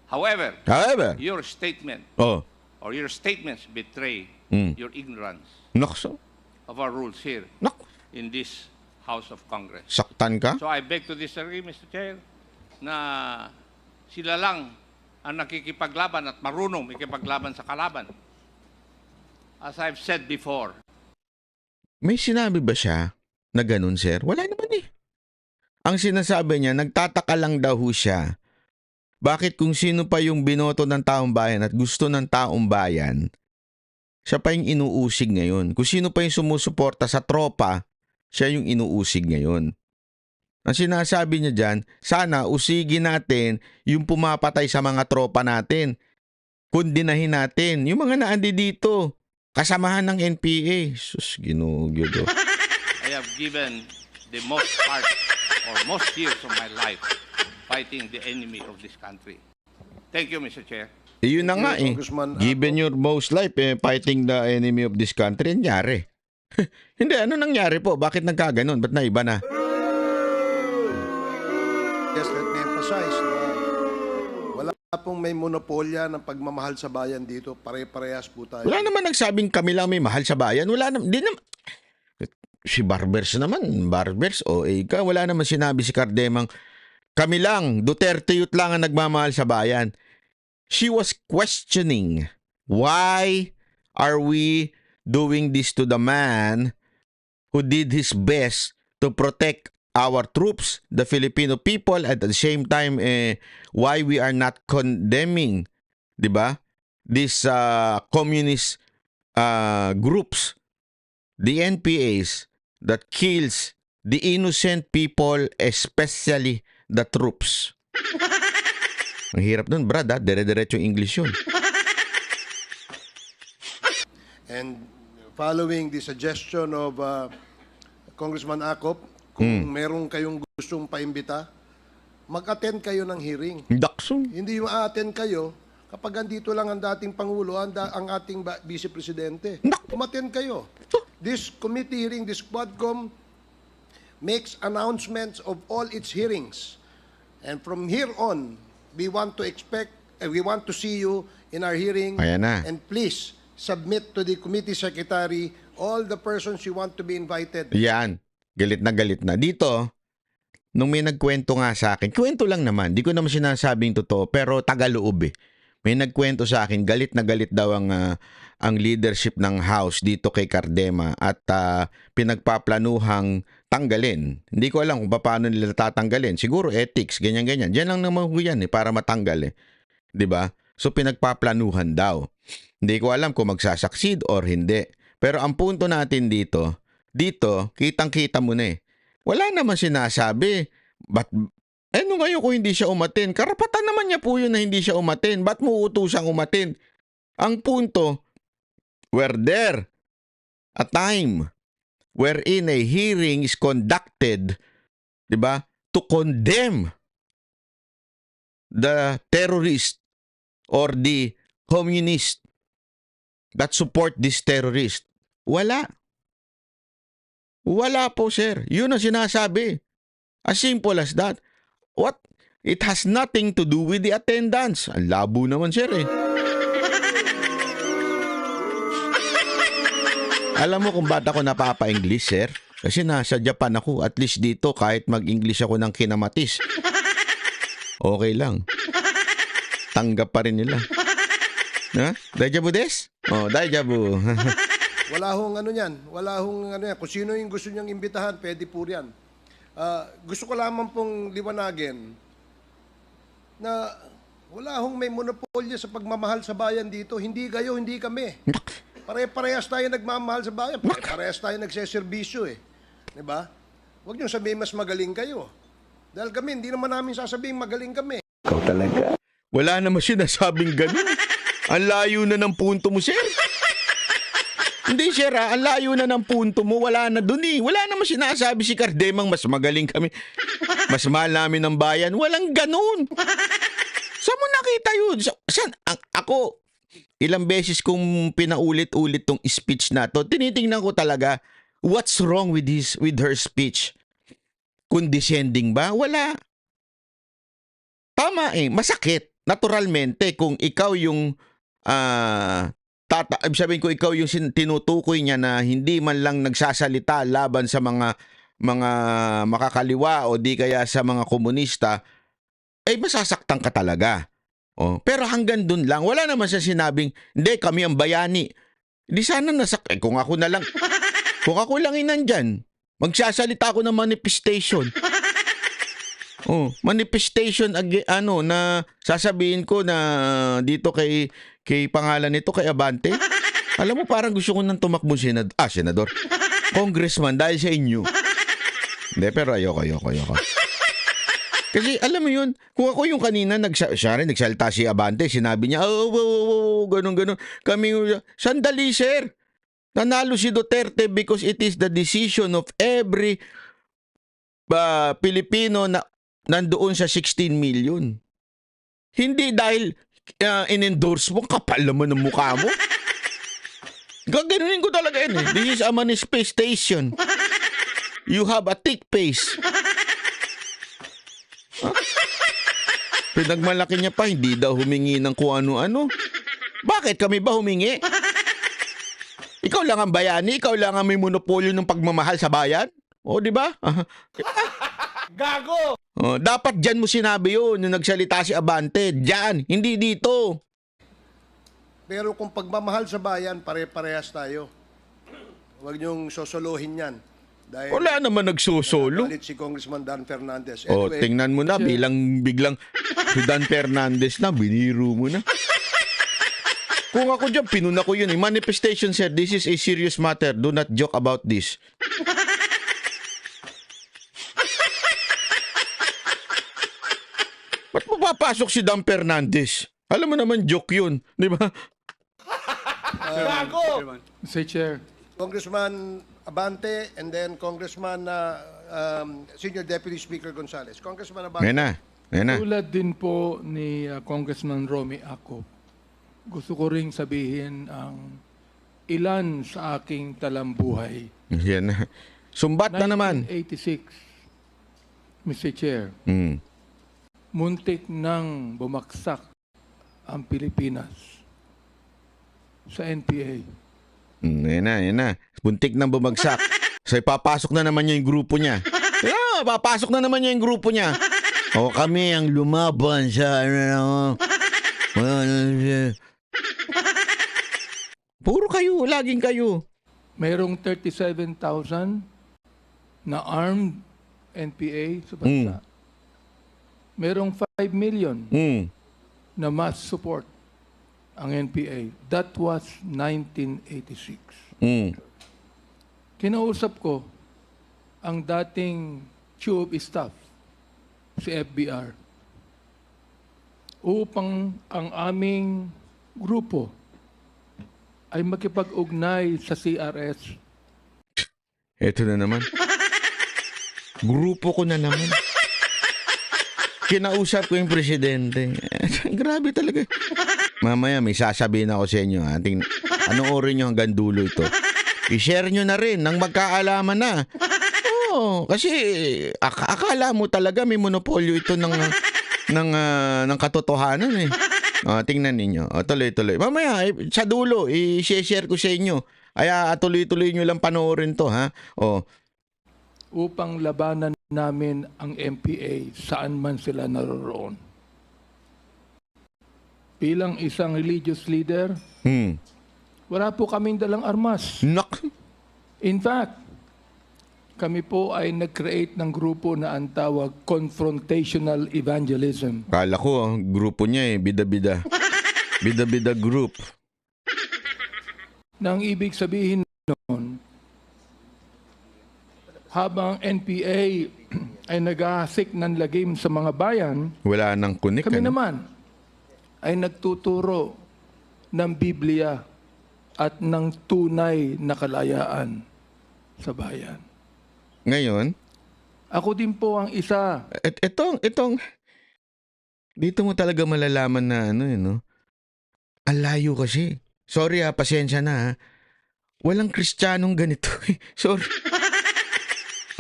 However, your statement or your statements betray your ignorance of our rules here in this House of Congress. Saktan ka? So I beg to disagree, Mr. Chair, na sila lang ang nakikipaglaban at marunong makipaglaban sa kalaban. As I've said before. May sinabi ba siya na ganun, sir? Wala naman eh. Ang sinasabi niya, nagtataka lang daw ho siya. Bakit kung sino pa yung binoto ng taong bayan at gusto ng taong bayan, siya pa yung inuusig ngayon. Kung sino pa yung sumusuporta sa tropa, siya yung inuusig ngayon. Ang sinasabi niya dyan, sana usigin natin yung pumapatay sa mga tropa natin. Kundinahin natin yung mga naandi dito. Kasamahan ng NPA. Sus, ginugyo. I have given the most part or most years of my life fighting the enemy of this country. Thank you, Mr. Chair. Yun na nga eh. Given your most life, fighting the enemy of this country, nangyari. Hindi, ano nangyari po? Bakit nagkaganon? Ba't naiba na? Yes, let me emphasize na wala pong may monopolya ng pagmamahal sa bayan dito. Pare-parehas po tayo. Wala naman nagsabing kami lang may mahal sa bayan. Wala naman. Di naman. Si Barbers naman. Barbers o ka. Wala naman sinabi si Cardemang kami lang. Duterte Youth lang ang nagmamahal sa bayan. She was questioning why are we doing this to the man who did his best to protect our troops, the Filipino people, at the same time, why we are not condemning, di ba, these communist groups, the NPAs that kills the innocent people, especially the troops. Ang hirap nun, brad, dire-diretso English yun. And following the suggestion of Congressman Acop, kung meron kayong gustong paimbita, mag-attend kayo ng hearing. Dakso. Hindi ma-attend kayo kapag andito lang ang dating Pangulo, ang ating Vice Presidente. Umattend kayo. This committee hearing, this Quadcom, makes announcements of all its hearings. And from here on, we want to see you in our hearing. Ayan na. And please, submit to the committee secretary all the persons you want to be invited. Yan. Galit na. Dito, nung may nagkwento nga sa akin, kwento lang naman, di ko naman sinasabing totoo, pero tagaloob eh. May nagkwento sa akin, galit na galit daw ang leadership ng House dito kay Cardema at pinagpaplanuhang tanggalin. Hindi ko alam kung paano nila tatanggalin. Siguro ethics, ganyan-ganyan. Diyan lang naman ko yan para matanggal eh. 'Di ba? So pinagpaplanuhan daw. Hindi ko alam kung magsasucceed or hindi. Pero ang punto natin dito, kitang-kita mo na eh. Wala naman sinasabi. Ano ngayon kung hindi siya umatin? Karapatan naman niya po yun na hindi siya umatin. Ba't mo utusang umatin? Ang punto, were there a time wherein a hearing is conducted, di ba, to condemn the terrorist or the communist that support this terrorist? Wala. Wala po, sir. Yun ang sinasabi. As simple as that. What? It has nothing to do with the attendance. Ang labo naman, sir eh. Alam mo kung ba't ako napapa-English, sir? Kasi nasa Japan ako. At least dito, kahit mag-English ako ng kinamatis, okay lang. Tanggap pa rin nila. Ha? Deja vu des? Oh, deja vu. Wala hong ano yan. Wala hong ano yan. Kung sino yung gusto niyang imbitahan, pwede po yan. Gusto ko lamang pong liwanagin na wala hong may monopolyo sa pagmamahal sa bayan dito. Hindi kayo, hindi kami. Pare-parehas tayo nagmamahal sa bayan. Pare-parehas tayo nagseserbisyo eh. Diba? Huwag niyo sabihin mas magaling kayo. Dahil kami, hindi naman namin sasabihin magaling kami. Wala naman sinasabing ganun. Ang layo na ng punto mo, sir. Hindi, sir, ha? Ang layo na ng punto mo. Wala na dun eh. Wala naman sinasabi si Cardemang mas magaling kami. Mas mahal namin ng bayan. Walang ganun. Saan mo nakita yun? Saan? Ako, ilang beses kong pinaulit-ulit tong speech na to, tinitingnan ko talaga, what's wrong with her speech? Condescending ba? Wala. Tama eh, masakit. Naturalmente, kung ikaw yung sabihin ko ikaw yung tinutukoy niya na hindi man lang nagsasalita laban sa mga makakaliwa o di kaya sa mga komunista, ay masasaktan ka talaga. Oh, pero hanggang dun lang, wala naman siya sinabing, hindi, kami ang bayani. Di sana kung ako na lang, kung ako lang inandyan, magsasalita ako ng manifestation. Oh, manifestation na sasabihin ko na dito kay pangalan nito kay Abante. Alam mo parang gusto ko nang tumakbo senador. Congressman dahil sa inyo. Hindi, pero ayoko. Kasi alam mo yun, kung ako yung kanina nagsalita si Abante, sinabi niya, ganun. Sandali, sir. Nanalo si Duterte because it is the decision of every Pilipino na nandoon sa 16 million. Hindi dahil in-endorse mo, kapal naman ng mukha mo. Gaganunin ko talaga yun eh. This is a manifestation. You have a thick face. Huh? Pinagmalaki niya pa, hindi daw humingi ng kung ano-ano. Bakit kami ba humingi? Ikaw lang ang bayani, ikaw lang ang may monopolyo ng pagmamahal sa bayan. O, di ba? Gago! Oh, dapat dyan mo sinabi yun, yung nagsalita si Abante. Dyan, hindi dito. Pero kung pagmamahal sa bayan, pare-parehas tayo. Huwag niyong sosolohin yan. Dahil Wala naman nagsusolo. galit si Congressman Dan Fernandez. Oh, Anyway, tingnan mo na, biglang si Dan Fernandez na, biniru mo na. Kung ako dyan, pinuna ko yun. Manifestation said, this is a serious matter. Do not joke about this. Ba't mo papasok si Dan Fernandez? Alam mo naman, joke yun. Di ba? Mr. Chair, Congressman Abante and then Congressman Senior Deputy Speaker Gonzales. Congressman Abante. Ngayon na. tulad din po ni Congressman Romy Acop, gusto ko ring sabihin ang ilan sa aking talambuhay. Yan na. Sumbat na naman. 1986, Mr. Chair, muntik nang bumaksak ang Pilipinas sa NPA. Yan na. Buntik nang bumagsak. So, papasok na naman yung grupo niya. Papasok na naman yung grupo niya. O kami ang lumaban sa puro kayo, laging kayo. Mayroong 37,000 na armed NPA sa bansa. Mayroong 5 million na mass support ang NPA. That was 1986. Kinausap ko ang dating chief of staff, si FBR, upang ang aming grupo ay makipag-ugnay sa CRS. Eto na naman. Grupo ko na naman. Kinausap ko yung presidente. Grabe talaga. Mamaya may sasabihin ako sa inyo. Anoorin nyo hanggang dulo ito. I-share nyo na rin nang magkaalaman na. Oo, kasi akala mo talaga may monopolyo ito ng katotohanan eh. Tingnan ninyo. Tuloy-tuloy. Mamaya, sa dulo, i-share ko sa inyo. Ay, tuloy-tuloy nyo lang panoorin to, ha? Upang labanan namin ang MPA saan man sila naroroon. Bilang isang religious leader, Wala po kaming dalang armas. Nak. In fact, kami po ay nag-create ng grupo na ang tawag Confrontational Evangelism. Kala ko, ang grupo niya bida-bida. Bida-bida group. Nang ibig sabihin noon, habang NPA ay nag-ahasik ng lagim sa mga bayan, Wala nang kunik. kami ano? naman ay nagtuturo ng Biblia at ng tunay na kalayaan sa bayan. Ngayon, Ako din po ang isa. itong, dito mo talaga malalaman na no? Ang layo kasi. Sorry pasensya na ha. Walang Kristiyanong ganito. Sorry.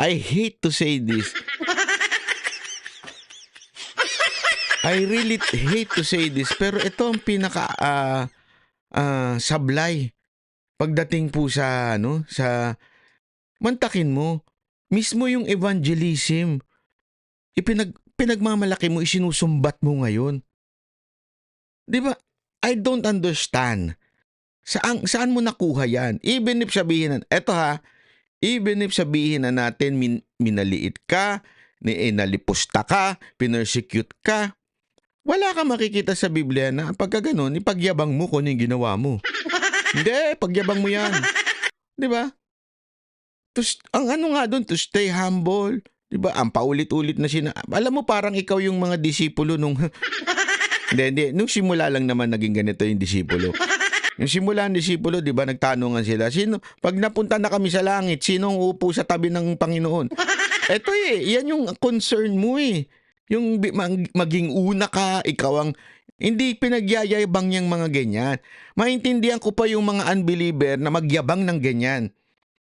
I hate to say this. I really hate to say this, pero ito ang pinaka sablay pagdating po sa mantakin mo mismo yung evangelism. Pinagmamalaki mo, isinusumbat mo ngayon. 'Di ba? I don't understand. Saan mo nakuha yan? Even if sabihin na natin minaliit ka, nalipusta ka, pinersecute ka, wala kang makikita sa Biblia na pagka ganun, ipagyabang mo kung yung ginawa mo. Hindi, pagyabang mo yan. Di ba? Ang ano nga doon, to stay humble. Di ba? Ang paulit-ulit na alam mo, parang ikaw yung mga disipulo nung... Hindi. Nung simula lang naman naging ganito yung disipulo. Yung simula ng disipulo, di ba, nagtanungan sila, pag napunta na kami sa langit, sinong uupo sa tabi ng Panginoon? Eto yan yung concern mo Yung maging una ka, ikaw ang, hindi pinagyayabang yung mga ganyan. Maintindihan ko pa yung mga unbeliever na magyabang ng ganyan.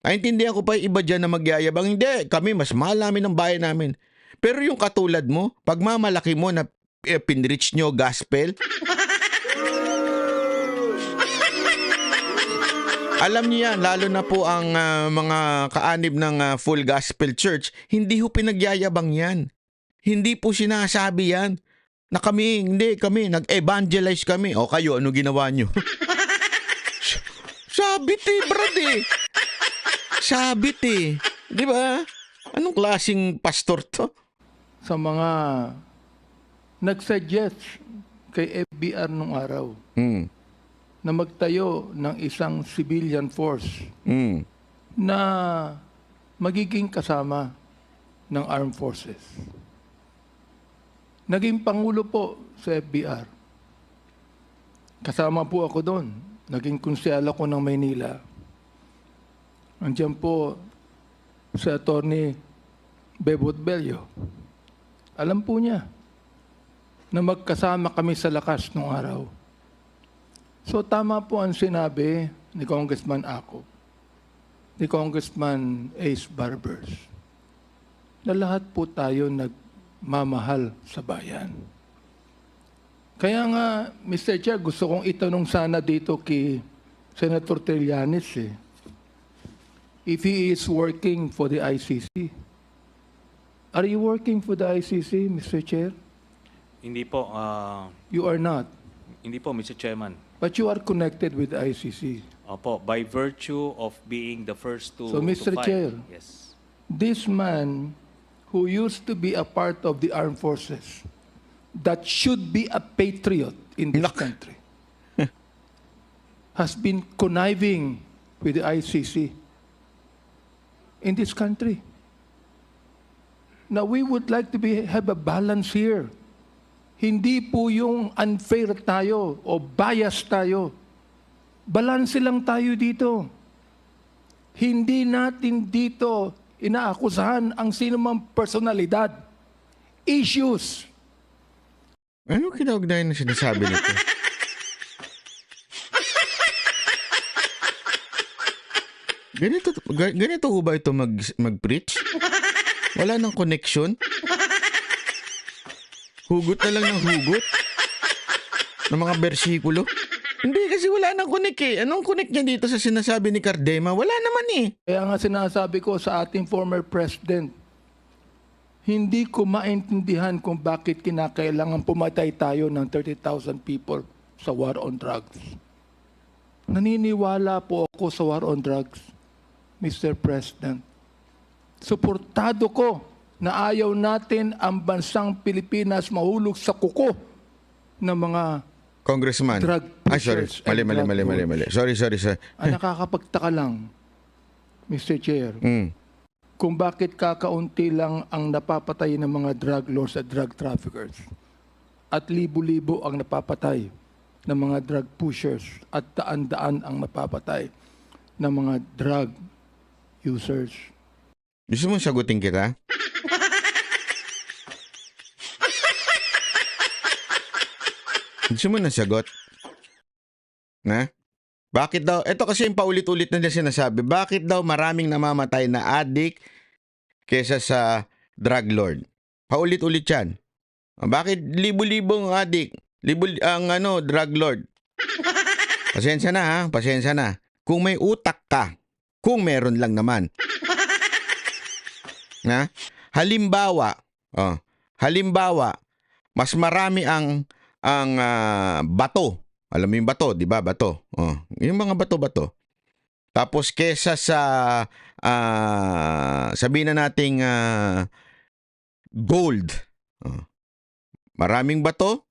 Maintindihan ko pa yung iba dyan na magyayabang, hindi, kami mas mahal namin ng bayan namin. Pero yung katulad mo, pagmamalaki mo na pinreach nyo gospel, alam niyo yan, lalo na po ang mga kaanib ng Full Gospel Church, hindi ho pinagyayabang yan. Hindi po sinasabi yan na kami, nag-evangelize kami. O kayo, ano ginawa nyo? Sabit brad Sabit Di ba? Anong klaseng pastor to? Sa mga nag-suggest kay FBR nung araw na magtayo ng isang civilian force na magiging kasama ng armed forces. Naging pangulo po sa FBR. Kasama po ako doon. Naging konsyal ako ng Maynila. Andiyan po si Attorney Bebot Bello. Alam po niya na magkasama kami sa lakas nung araw. So tama po ang sinabi ni Congressman Ako, ni Congressman Ace Barbers, na lahat po tayo nagmamahal sa bayan. Kaya nga, Mr. Chair, gusto kong itanong sana dito kay Senator Trillanes if he is working for the ICC. Are you working for the ICC, Mr. Chair? Hindi po. You are not. Hindi po, Mr. Chairman. But you are connected with the ICC. Opo, by virtue of being the first to So, Mr. to file. Chair. Yes. This man who used to be a part of the armed forces, that should be a patriot in this country, has been conniving with the ICC in this country. Now, we would like to have a balance here. Hindi po yung unfair tayo o bias tayo. Balanse lang tayo dito. Hindi natin dito inaakusahan ang sinumang personalidad. Issues. Ano kinaugnayan na sinasabi nito? Ganito ho ba ito mag-preach? Wala nang connection? Hugot na lang ng hugot? Ng mga bersikulo? Hindi, kasi wala nang connect Anong connect niya dito sa sinasabi ni Cardema? Wala naman Kaya nga sinasabi ko sa ating former president, hindi ko maintindihan kung bakit kinakailangan pumatay tayo ng 30,000 people sa war on drugs. naniniwala po ako sa war on drugs, Mr. President. Suportado ko na ayaw natin ang bansang Pilipinas mahulog sa kuko ng mga Congressman. drug Ay, sorry. pushers Mali, and mali, drug mali, mali, mali. Sorry, sorry, sir. Ang nakakapagtaka lang, Mr. Chair, Mm. kung bakit kakaunti lang ang napapatay ng mga drug lords at drug traffickers at libo-libo ang napapatay ng mga drug pushers at daan-daan ang napapatay ng mga drug users. Gusto mong sagutin kita? Gusto mo na sagot? Na? Bakit daw, ito kasi yung paulit-ulit na niya sinasabi, bakit daw maraming namamatay na addict kesa sa drug lord? Paulit-ulit yan. Bakit libo-libong addict? Drug lord? Pasensya na ha, pasensya na. Kung may utak ka, kung meron lang naman. Na? Halimbawa, mas marami ang bato. Alam mo yung bato, di ba? Bato. Yung mga bato-bato. Tapos kesa sa sabihin na nating gold. Maraming bato.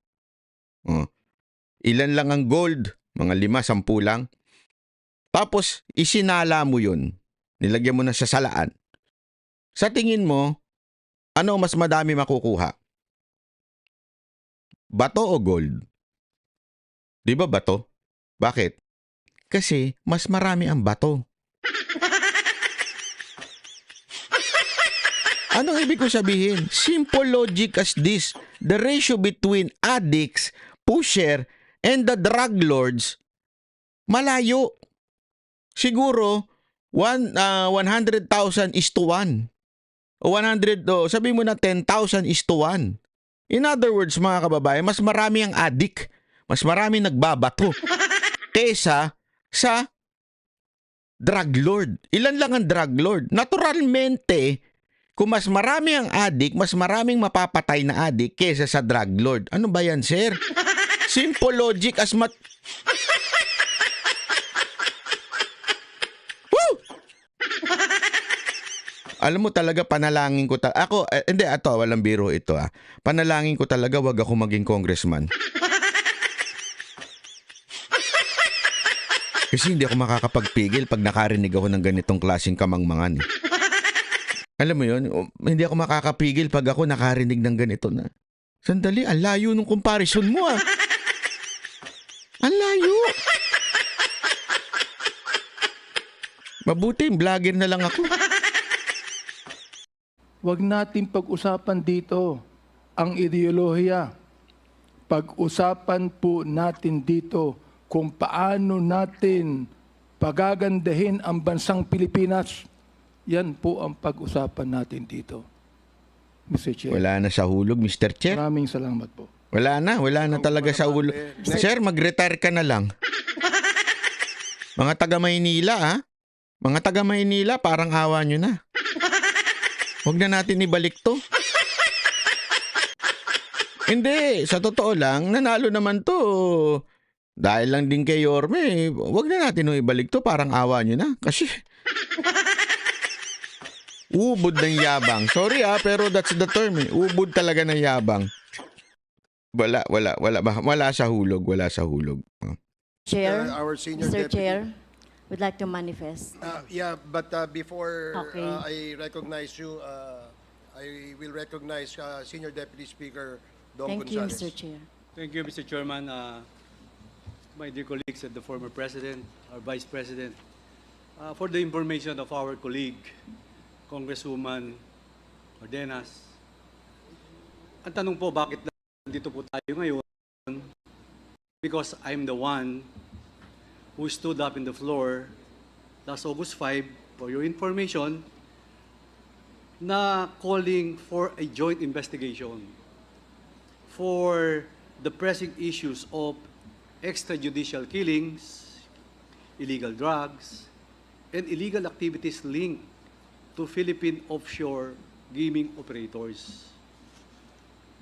Ilan lang ang gold? Mga 5, 10 lang. Tapos isinala mo yun. Nilagyan mo na sa salaan. Sa tingin mo, ano mas madami makukuha? Bato o gold? Di ba bato? Bakit? Kasi mas marami ang bato. Anong ibig ko sabihin? Simple logic as this. The ratio between addicts, pusher, and the drug lords, malayo. Siguro, 100,000 is to 1. O 100, sabi mo na 10,000 is to 1. In other words, mga kababayan, mas marami ang addict. Mas marami nagbabato kesa sa drug lord. Ilan lang ang drug lord? Naturalmente, kung mas marami ang addict, mas maraming mapapatay na addict kesa sa drug lord. Ano ba yan, sir? Simple logic as Woo! Alam mo talaga, panalangin ko walang biro ito Panalangin ko talaga wag ako maging congressman. Kasi hindi ako makakapagpigil pag nakarinig ako ng ganitong klaseng kamangmangan. Alam mo yun, hindi ako makakapigil pag ako nakarinig ng ganito na. Sandali, ang layo nung comparison mo Ang layo. Mabuti, vlogger na lang ako. Huwag natin pag-usapan dito ang ideolohiya. Pag-usapan po natin dito kung paano natin pagagandahin ang bansang Pilipinas. Yan po ang pag-usapan natin dito, Mr. Chair. Wala na sa hulog, Mr. Chair. Maraming salamat po. Wala na talaga sa hulog. Sir, mag-retire ka na lang. Mga taga Maynila, Mga taga Maynila, parang awa nyo na. Huwag na natin ibalik to. Hindi, sa totoo lang, nanalo naman to. Dahil lang din kay Yorme, huwag na natin ibalik to, parang awa nyo na. Kasi, ubod ng yabang. Sorry pero that's the term Ubod talaga ng yabang. Wala sa hulog. Chair, Our senior Mr. deputy. Chair, would like to manifest. But before Okay. I recognize you, I will recognize Senior Deputy Speaker Dom Thank you, Gonzales. Mr. Chair. Thank you, Mr. Chairman. My dear colleagues and the former President, our Vice President, for the information of our colleague, Congresswoman Ordenas, ang tanong po, bakit nandito po tayo ngayon? Because I'm the one who stood up in the floor last August 5, for your information, na calling for a joint investigation for the pressing issues of extrajudicial killings, illegal drugs, and illegal activities linked to Philippine offshore gaming operators.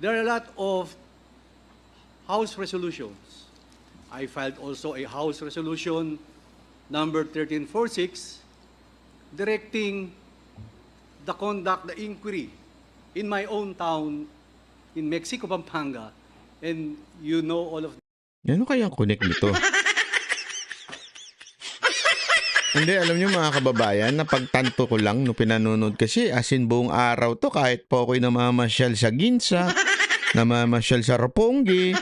There are a lot of House resolutions I filed also a House Resolution number 1346 directing the inquiry in my own town in Mexico, Pampanga, and you know all of Ano kaya ang connect nito? Hindi, alam niyo mga kababayan, napagtanto ko lang no pinanonood kasi as in buong araw to kahit po ako'y namamasyal sa Ginza, namamasyal sa Roppongi,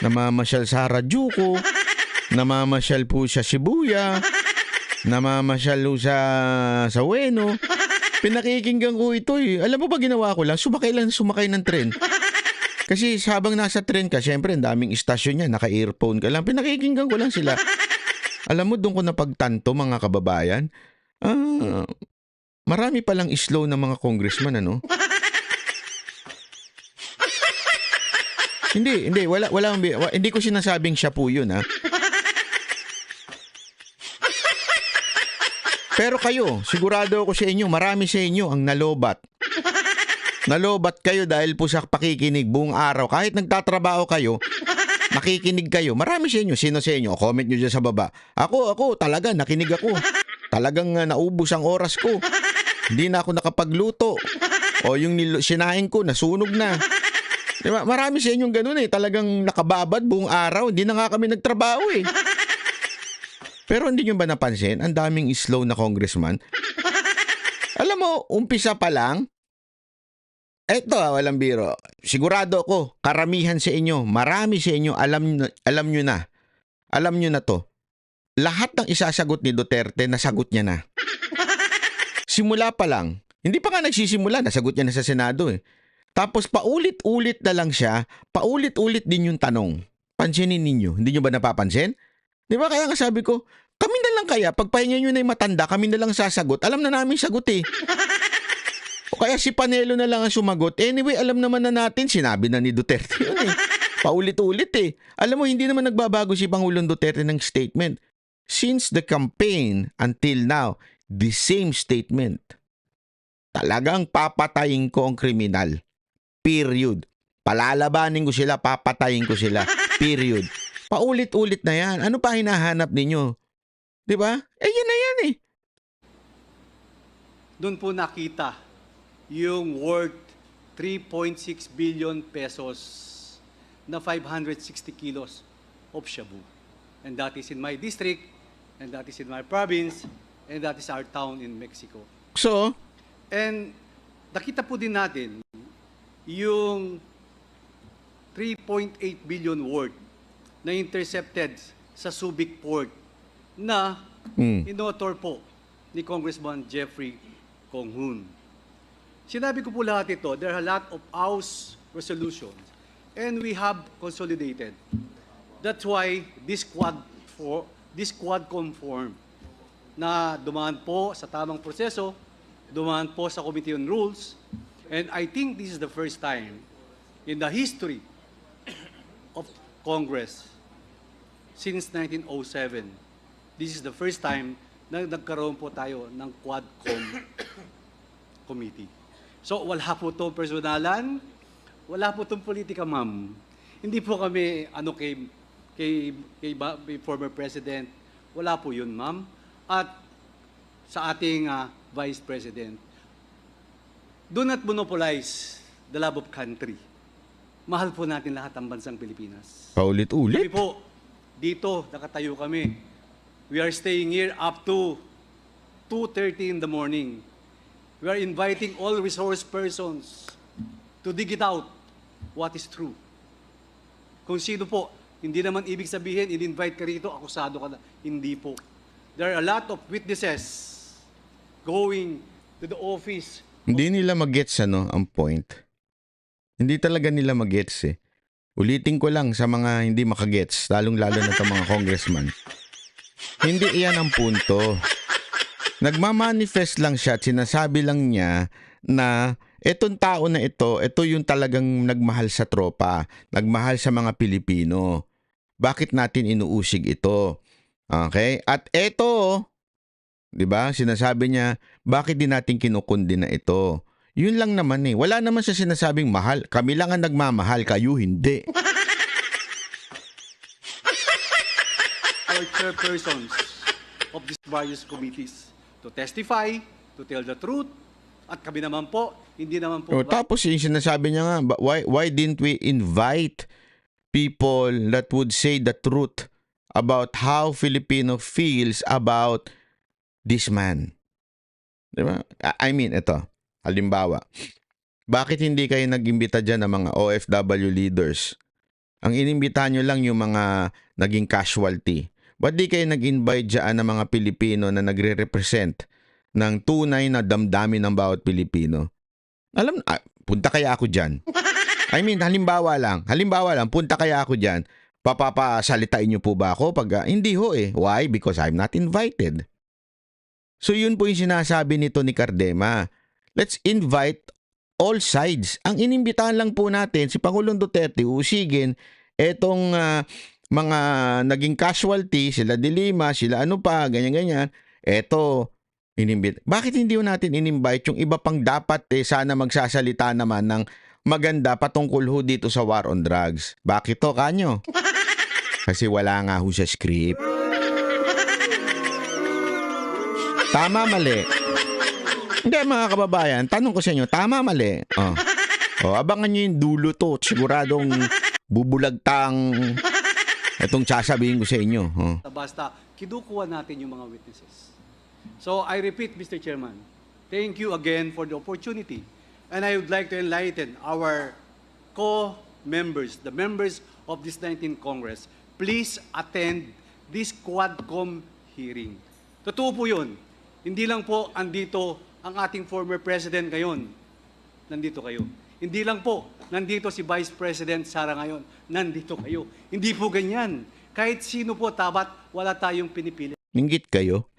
namamasyal sa Harajuku, namamasyal po sa Shibuya, namamasyal po sa Ueno. Pinakikinggan ko ito eh. Alam mo ba ginawa ko lang? Sumakay ng tren. Kasi habang nasa tren ka, syempre ang daming istasyon niya, naka-earphone ka lang. Pinakikinggan ko lang sila. Alam mo, doon ko napagtanto mga kababayan, marami palang slow na mga congressman, ano? Hindi, hindi ko sinasabing siya po yun, ha? Pero kayo, sigurado ako sa inyo, marami sa inyo ang nalobat. Nalobat kayo dahil po sa pakikinig buong araw. Kahit nagtatrabaho kayo, nakikinig kayo. Marami sa inyo. Sino sa inyo? Comment nyo dyan sa baba. Ako, talaga, nakinig ako. Talagang naubos ang oras ko. Hindi na ako nakapagluto. O yung sinaing ko, nasunog na. Diba? Marami sa inyong ganun eh. Talagang nakababad buong araw. Hindi na nga kami nagtrabaho eh. Pero hindi nyo ba napansin? Ang daming slow na congressman. Alam mo, umpisa pa lang, eto walang biro. Sigurado ako, karamihan sa inyo, marami sa inyo, alam nyo na. Alam nyo na to. Lahat ng isasagot ni Duterte, nasagot niya na. Simula pa lang. Hindi pa nga nagsisimula, nasagot niya na sa Senado eh. Tapos paulit-ulit na lang siya, paulit-ulit din yung tanong. Pansinin ninyo, hindi nyo ba napapansin? Di ba kaya nga sabi ko, kami na lang kaya, pagpahinga nyo na yung matanda, kami na lang sasagot. Alam na namin sagot eh. O kaya si Panelo na lang ang sumagot. Anyway, alam naman na natin, sinabi na ni Duterte yun eh. Paulit-ulit eh. Alam mo, hindi naman nagbabago si Pangulong Duterte ng statement. Since the campaign until now, the same statement. Talagang papatayin ko ang kriminal. Period. Palalabanin ko sila, papatayin ko sila. Period. Paulit-ulit na yan. Ano pa hinahanap ninyo? Di ba? Yan na yan eh. doon po nakita yung worth 3.6 billion pesos na 560 kilos of shabu. And that is in my district, and that is in my province, and that is our town in Mexico. So? And nakita po din natin yung 3.8 billion worth na intercepted sa Subic Port na inotor po ni Congressman Jeffrey Conghun. Sinabi ko po lahat ito, there are a lot of House resolutions and we have consolidated. That's why this Quadcom form na dumaan po sa tamang proseso, dumaan po sa Committee on Rules, and I think this is the first time in the history of Congress since 1907. This is the first time na nagkaroon po tayo ng Quadcom Committee. So wala po itong personalan, wala po itong politika, ma'am. Hindi po kami kay former President, wala po yun, ma'am. At sa ating Vice President, do not monopolize the love of country. Mahal po natin lahat ang bansang Pilipinas. Paulit-ulit. Kami po, dito, nakatayo kami. We are staying here up to 2:30 in the morning. We are inviting all resource persons to dig it out what is true. Kung sino po, hindi naman ibig sabihin, in-invite ka rito, akusado ka na. Hindi po. There are a lot of witnesses going to the office. Hindi nila mag-gets ang point. Hindi talaga nila mag-gets eh. Ulitin ko lang sa mga hindi makagets, lalong-lalo na sa mga congressman. Hindi iyan ang punto. Nagmamanifest lang siya at sinasabi lang niya na etong tao na ito yung talagang nagmahal sa tropa, nagmahal sa mga Pilipino. Bakit natin inuusig ito? Okay? At eto, di ba, sinasabi niya, bakit din natin kinukundi na ito? Yun lang naman eh. Wala naman siya sinasabing mahal. Kami lang ang nagmamahal, kayo hindi. our chairpersons of these various committees to testify, to tell the truth, at kami naman po, hindi naman po... Tapos yung sinasabi niya nga, why didn't we invite people that would say the truth about how Filipino feels about this man? Diba? I mean, ito, halimbawa, bakit hindi kayo nag-imbita dyan ng mga OFW leaders? Ang inimbitahan nyo lang yung mga naging casualty. Ba't di kayo nag-invite dyan ng mga Pilipino na nagre-represent ng tunay na damdamin ng bawat Pilipino? Punta kaya ako dyan. I mean, halimbawa lang, punta kaya ako dyan, papapasalitain nyo po ba ako? Hindi ho eh. Why? Because I'm not invited. So yun po yung sinasabi nito ni Cardema. Let's invite all sides. Ang inimbitahan lang po natin, si Pangulong Duterte, usigin etong mga naging casualty, sila Dilima, sila ano pa, ganyan-ganyan. Eto, bakit hindi natin in-invite yung iba pang dapat sana magsasalita naman ng maganda patungkol ho dito sa war on drugs? Bakit to, kanyo? Kasi wala nga ho sa script. Tama, mali. Hindi, mga kababayan, tanong ko sa inyo, tama, mali? Abangan nyo yung dulo to. Siguradong bubulagtang itong sasabihin ko sa inyo. Basta, kinukuha natin yung mga witnesses. So, I repeat, Mr. Chairman, thank you again for the opportunity. And I would like to enlighten our co-members, the members of this 19th Congress, please attend this Quadcom hearing. Totoo po yun. Hindi lang po andito ang ating former president ngayon. Nandito kayo. Hindi lang po nandito si Vice President Sara ngayon. Nandito kayo. Hindi po ganyan. Kahit sino po tabat, wala tayong pinipili. Ninggit kayo?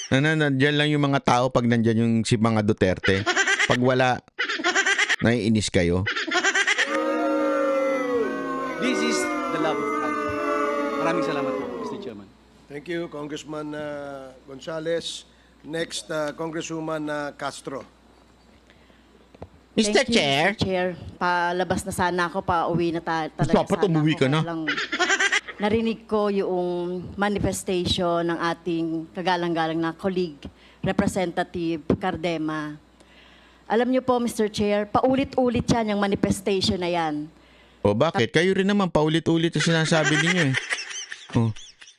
Nandyan lang yung mga tao pag nandyan yung si mga Duterte. Pag wala, naiinis kayo. This is the love of country. Maraming salamat po, Mr. Chairman. Thank you, Congressman Gonzales. Next, Congresswoman Castro. Mr. Thank you, Chair. Mr. Chair, palabas na sana ako, pauwi na talaga Dapat sana umuwi ako. ka na. Kaya lang, narinig ko yung manifestation ng ating kagalang-galang na colleague, Representative Cardema. Alam niyo po, Mr. Chair, paulit-ulit yan yung manifestation na yan. O bakit? Kayo rin naman, paulit-ulit yung sinasabi ninyo eh.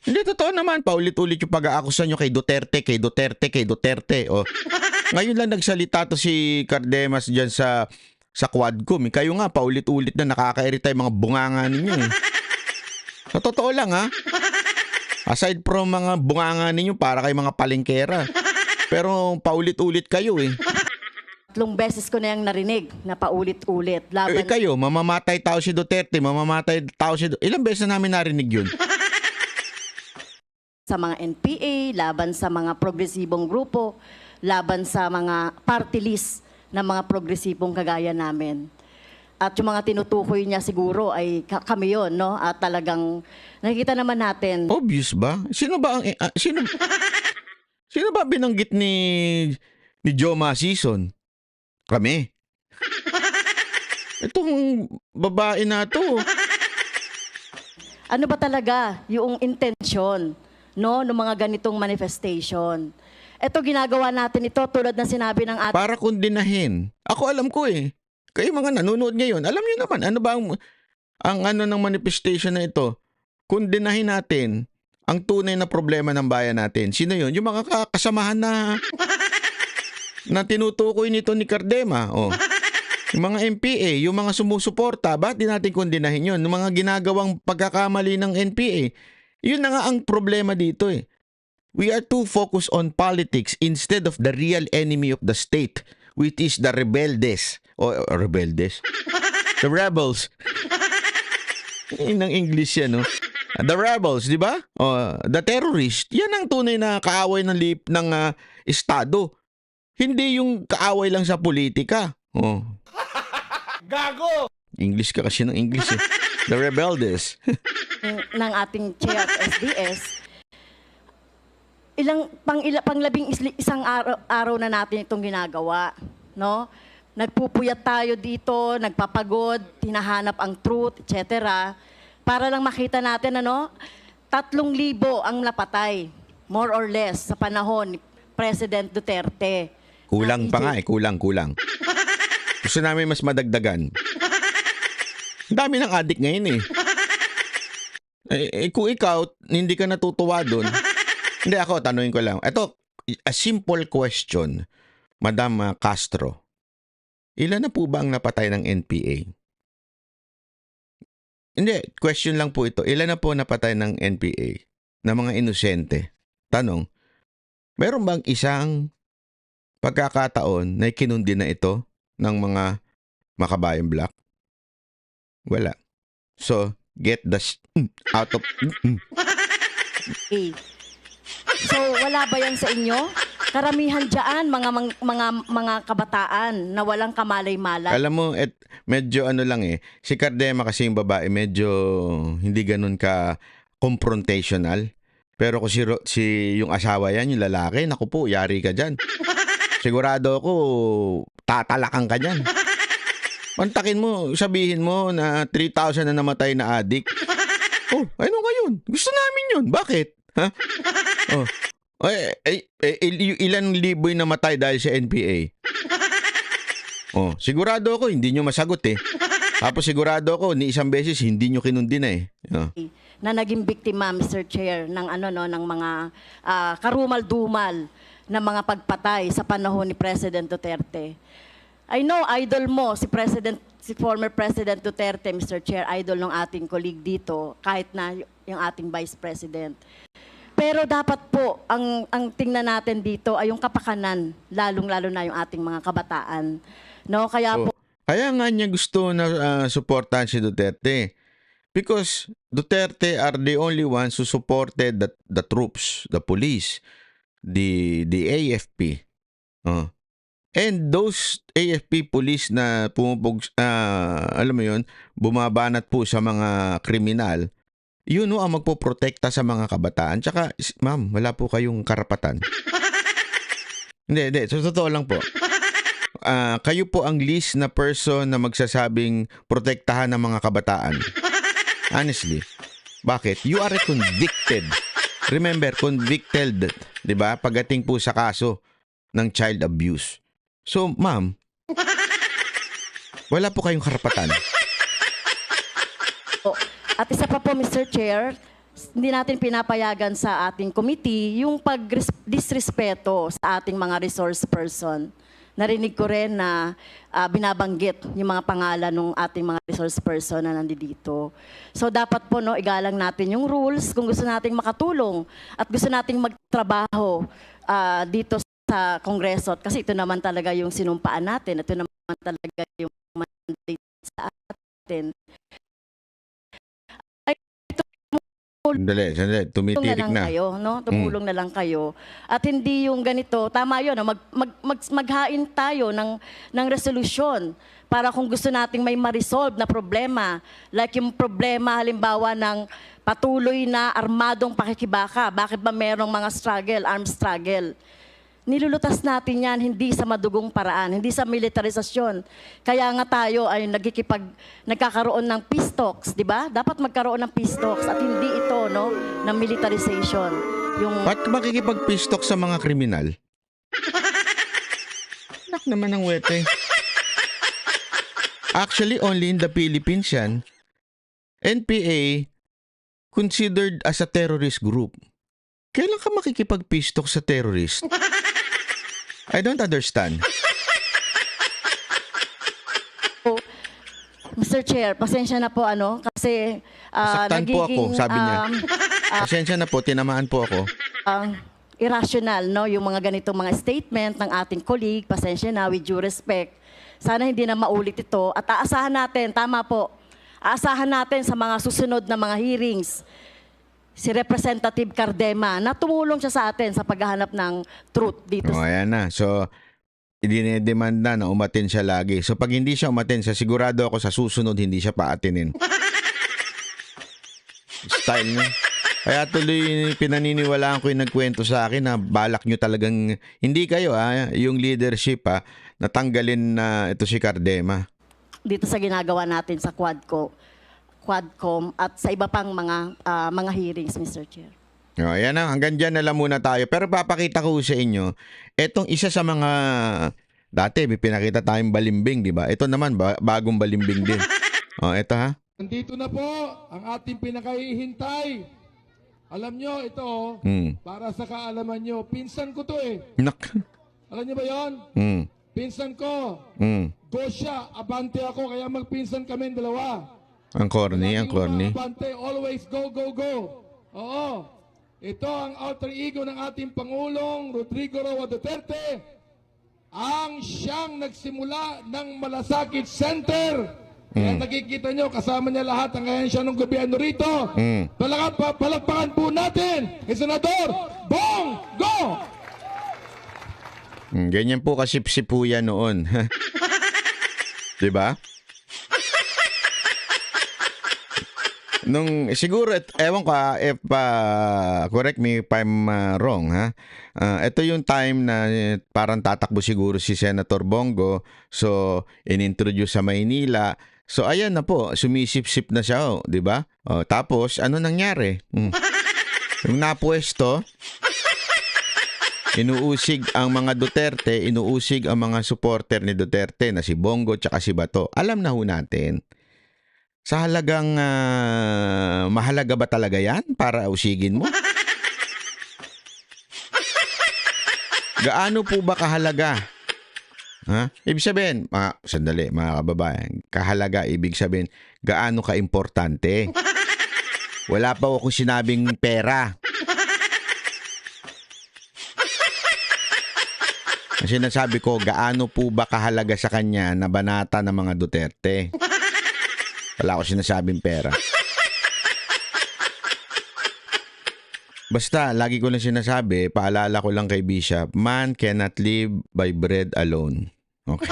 Hindi, totoo naman, paulit-ulit yung pag-aakusan nyo kay Duterte, kay Duterte, kay Duterte. Ngayon lang nagsalita to si Cardemas dyan sa Quadcom. Kayo nga, paulit-ulit na nakaka-irita yung mga bunganga ninyo eh. Sa totoo lang ha. Aside from mga bunganga ninyo, para kay mga palengkera. Pero paulit-ulit kayo eh. 3 beses ko na yung narinig na paulit-ulit. Laban Kayo, mamamatay tao si Duterte, mamamatay tao si Ilang beses na namin narinig yun? sa mga NPA, laban sa mga progresibong grupo, laban sa mga party list ng mga progresibong kagaya namin. At yung mga tinutukoy niya siguro ay kami yun, no? At talagang nakikita naman natin. Obvious ba? Sino ba binanggit ni Joma Season? Kami. Itong babae na to. Ano ba talaga yung intensyon, no, ng mga ganitong manifestation? Ito, ginagawa natin ito tulad ng sinabi ng ating... Para kundinahin. Ako alam ko eh. Kayo mga nanonood ngayon, alam niyo naman, ano ba ang ano ng manifestation na ito? Kundinahin natin ang tunay na problema ng bayan natin. Sino yun? Yung mga kasamahan na tinutukoy nito ni Cardema. Yung mga MPA, yung mga sumusuporta, ba't di natin kundinahin yun? Yung mga ginagawang pagkakamali ng NPA. Yun na nga ang problema dito eh. We are too focused on politics instead of the real enemy of the state, which is the rebeldes. Rebeldes? The rebels. Yun ang English yan, no? The rebels, di ba? The terrorist. Yan ang tunay na kaaway ng Estado. Hindi yung kaaway lang sa politika. Gago! English ka kasi ng English eh. The rebeldes. ng ating chair at SDS, isang araw na natin itong ginagawa, no? Nagpupuyat tayo dito, nagpapagod, hinahanap ang truth, etc. Para lang makita natin, ano, 3,000 ang napatay, more or less, sa panahon ni President Duterte. Kulang pa nga kulang. Gusto namin mas madagdagan. Ang dami ng adik ngayon eh. Kung ikaw, hindi ka natutuwa doon, hindi ako, tanungin ko lang. Ito, a simple question, Madam Castro. Ilan na po ba ang napatay ng NPA? Hindi, question lang po ito. Ilan na po napatay ng NPA na mga inosente? Tanong, meron bang isang pagkakataon na ikinundi na ito ng mga makabayang black? Wala. So, get the out of... Okay. So, wala ba yan sa inyo? Karamihan dyan, mga kabataan na walang kamalay-malay. Alam mo, medyo ano lang eh. Si Cardema kasi yung babae, medyo hindi ganun ka confrontational. Pero kung yung asawa yan, yung lalaki, naku po, yari ka dyan. Sigurado ako, tatalakan ka dyan. Mantakin mo, sabihin mo na 3,000 na namatay na adik. Oh, ano ngayon? Gusto namin yun. Bakit? Ha? Oh. Ilan libo yung namatay dahil sa NPA? Oh, sigurado ako hindi nyo masagot eh. Tapos sigurado ako ni isang beses hindi nyo kinundi na eh. Oh. Na naging biktima, Mr. Chair, ng ng mga karumal-dumal na mga pagpatay sa panahon ni President Duterte. I know idol mo si former President Duterte, Mr. Chair, idol ng ating colleague dito, kahit na yung ating Vice President. Pero dapat po, ang tingnan natin dito ay yung kapakanan, lalong-lalo na yung ating mga kabataan. No? Kaya po, kaya nga niya gusto na supportan si Duterte. Because Duterte are the only ones who supported the troops, the police, the AFP. And those AFP police na alam mo yun, bumabanat po sa mga kriminal, yun ang magpoprotekta sa mga kabataan. Tsaka, ma'am, wala po kayong karapatan. Hindi. So, totoo lang po. Kayo po ang least na person na magsasabing protektahan ng mga kabataan. Honestly. Bakit? You are convicted. Remember, convicted. Diba? Pagdating po sa kaso ng child abuse. So, ma'am, wala po kayong karapatan. at isa pa po, Mr. Chair, hindi natin pinapayagan sa ating committee yung pag-disrespeto sa ating mga resource person. Narinig ko rin na binabanggit yung mga pangalan ng ating mga resource person na nandito. So dapat po igalang natin yung rules kung gusto nating makatulong at gusto nating magtrabaho dito sa Kongreso. Kasi ito naman talaga yung sinumpaan natin. Ito naman talaga yung mandate sa atin. Sandali, tumitirik na. Kayo, no? Tumulong na lang kayo. At hindi yung ganito, tama yun, maghain tayo ng resolusyon para kung gusto nating may ma-resolve na problema, like yung problema halimbawa ng patuloy na armadong pakikibaka, bakit ba merong mga armed struggle? Nilulutas natin yan hindi sa madugong paraan, hindi sa militarisasyon. Kaya nga tayo ay nagkakaroon ng peace talks, di ba? Dapat magkaroon ng peace talks at hindi ito, ng militarization. Ba't makikipag-peace talk sa mga kriminal? Nak naman ang wete. Actually, only in the Philippines yan. NPA considered as a terrorist group. Kailan ka makikipag-peace talk sa terrorist? I don't understand. Mr. Chair, pasensya na po kasi Saktan po ako, sabi niya. Pasensya na po, tinamaan po ako. Irrational, yung mga ganitong mga statement ng ating colleague, pasensya na, with due respect. Sana hindi na maulit ito at aasahan natin, tama po, aasahan natin sa mga susunod na mga hearings si Representative Cardema na tumulong siya sa atin sa paghahanap ng truth dito. Ayan na. So, dinedemand na umatin siya lagi. So, pag hindi siya umatin, sigurado ako sa susunod hindi siya paatinin. Style niya. Kaya tuloy pinaniniwalaan ko yung nagkwento sa akin na balak nyo talagang, hindi kayo yung leadership natanggalin na ito si Cardema. Dito sa ginagawa natin sa Quadco. Quadcom at sa iba pang mga hearings, Mr. Chair. O, yan na, hanggang dyan na lang muna tayo. Pero papakita ko sa inyo, etong isa sa mga, dati may pinakita tayong balimbing, di ba? Ito naman, bagong balimbing din. O, ito ha. Nandito na po ang ating pinakahihintay. Alam nyo, ito, para sa kaalaman nyo, pinsan ko to eh. Nak. Alam nyo ba yon? Pinsan ko. Go siya, abante ako, kaya magpinsan kami dalawa. Ang corny, ang corny. Abante, always go, go, go. Oo. Ito ang alter ego ng ating Pangulong Rodrigo Roa Duterte, ang siyang nagsimula ng Malasakit Center. Kaya nakikita nyo, kasama niya lahat ang ahensya ng gobyerno rito. Palakpakan po natin, Senador Bong Go! Ganyan po kasipsip po yan noon. Diba? Siguro, ewan ko if correct me if I'm wrong, ha? Ito yung time na parang tatakbo siguro si Senator Bongo. So, inintroduce sa Maynila. So, ayan na po, sumisip-sip na siya, di ba? Tapos, ano nangyari? Yung napuesto, inuusig ang mga Duterte, inuusig ang mga supporter ni Duterte na si Bongo tsaka si Bato. Alam na ho natin. Sa halagang mahalaga ba talaga yan para usigin mo? Gaano po ba kahalaga? Ha? Ibig sabihin, sandali mga kababayan, kahalaga ibig sabihin, gaano ka-importante? Wala pa ako sinabing pera. Ang sinasabi ko, gaano po ba kahalaga sa kanya na banata ng mga Duterte? Wala ko sinasabing pera. Basta, lagi ko lang sinasabi, paalala ko lang kay Bishop, man cannot live by bread alone. Okay.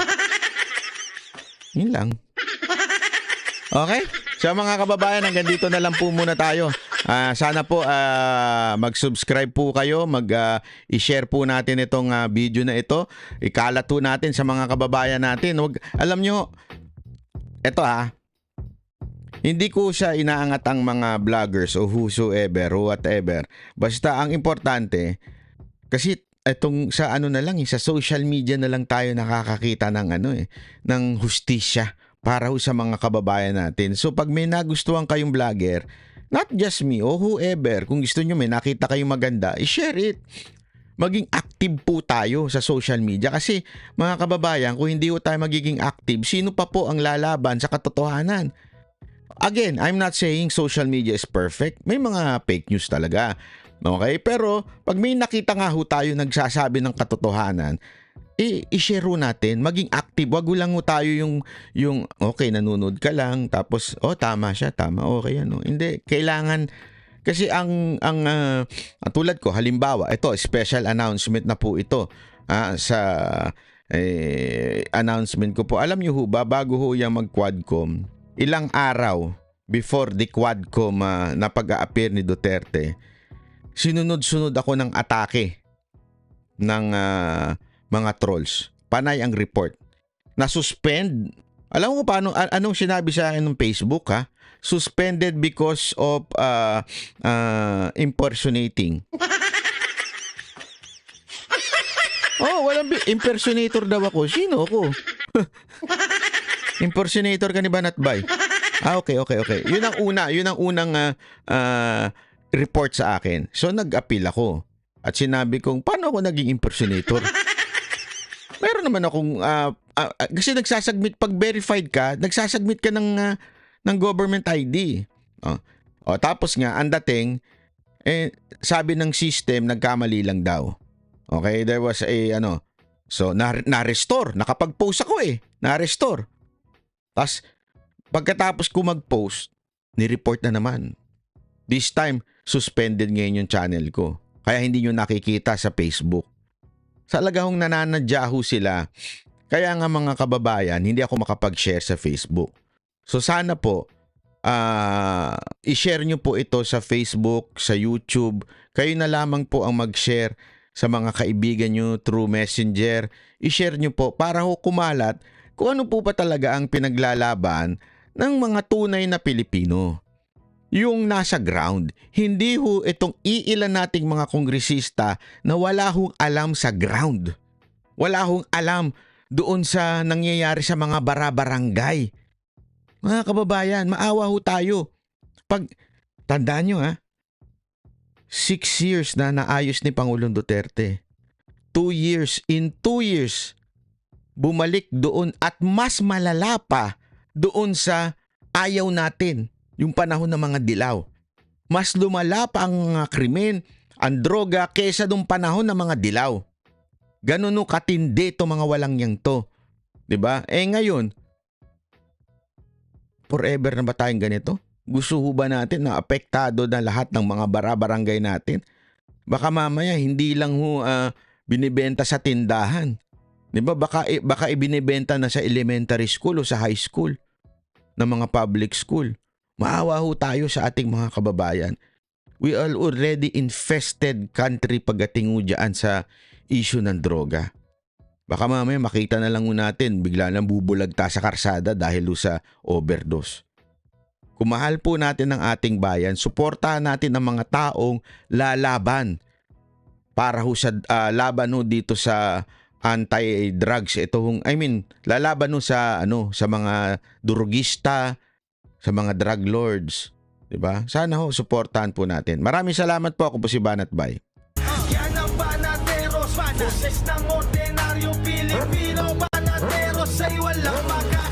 Yun lang. Okay? So mga kababayan, hanggang dito na lang po muna tayo. Sana po mag-subscribe po kayo, i-share po natin itong video na ito. Ikalat po natin sa mga kababayan natin. Alam nyo, ito hindi ko siya inaangat ang mga vloggers o whosoever o whatever. Basta ang importante, kasi itong sa na lang, sa social media na lang tayo nakakakita ng ng hustisya para sa mga kababayan natin. So pag may nagustuhan kayong vlogger, not just me o whoever, kung gusto nyo may nakita kayong maganda, i-share it. Maging active po tayo sa social media. Kasi mga kababayan, kung hindi po tayo magiging active, sino pa po ang lalaban sa katotohanan? Again, I'm not saying social media is perfect. May mga fake news talaga. Okay? Pero pag may nakita nga ho tayo nagsasabi ng katotohanan, i-share ho natin, maging active. Wag lang ho tayo yung okay, nanonood ka lang, tapos, tama siya, tama, okay, Hindi, kailangan, kasi ang tulad ko, halimbawa, ito, special announcement na po ito, sa announcement ko po. Alam niyo ho ba, bago ho yung mag-Quadcom, ilang araw before the Quadcom na pag-a-appear ni Duterte, sinunod-sunod ako ng atake ng mga trolls. Panay ang report. Na-suspend. Alam mo paano, anong sinabi sa akin ng Facebook, ha? Suspended because of impersonating. Walang impersonator daw ako. Sino ako? Impersonator ka ni Banatbay. Okay. Yun ang unang report sa akin. So nag-appeal ako. At sinabi kong, paano ako naging impersonator? Meron naman akong kasi nagsasubmit, pag verified ka, nagsasubmit ka ng government ID. Tapos nga ang dating sabi ng system nagkamali lang daw. Okay, there was so na-restore, nakapag-post ako na-restore. Tapos, pagkatapos ko mag-post, ni-report na naman. This time, suspended ngayon yung channel ko. Kaya hindi nyo nakikita sa Facebook. Talagang nananadya ho sila. Kaya nga mga kababayan, hindi ako makapag-share sa Facebook. So sana po, i-share nyo po ito sa Facebook, sa YouTube. Kayo na lamang po ang mag-share sa mga kaibigan nyo through Messenger. I-share nyo po para ho kumalat kung ano po pa talaga ang pinaglalaban ng mga tunay na Pilipino. Yung nasa ground, hindi ho itong iilan nating mga kongresista na wala hong alam sa ground. Wala hong alam doon sa nangyayari sa mga bara-barangay. Mga kababayan, maawa ho tayo. Tandaan nyo 6 years na naayos ni Pangulong Duterte. 2 years, in 2 years, bumalik doon at mas malala pa doon sa ayaw natin, yung panahon ng mga dilaw. Mas lumala pa ang mga krimen, ang droga, kesa nung panahon ng mga dilaw. Ganun no katindi to mga walang yang to. 'Di ba? Ngayon, forever na ba tayong ganito? Gusto ho ba natin na apektado na lahat ng mga bara-barangay natin? Baka mamaya hindi lang ho binibenta sa tindahan. 'Di ba? Baka ibinibenta na sa elementary school o sa high school ng mga public school. Maawa ho tayo sa ating mga kababayan. We are already infested country pagdating ho dyan sa issue ng droga. Baka mamaya makita na lang ho natin bigla nang bubulagta sa karsada dahil ho sa overdose. Kung mahal po natin ang ating bayan, suportahan natin ang mga taong lalaban para ho sa laban ho dito sa anti-drugs. Lalaban ho sa sa mga drugista, sa mga drug lords, 'di ba? Sana ho suportahan po natin. Maraming salamat po. Ako po si Banat Bay. Yan ang Banateros, boses ng ordinaryong Pilipino. Banateros ay walang maka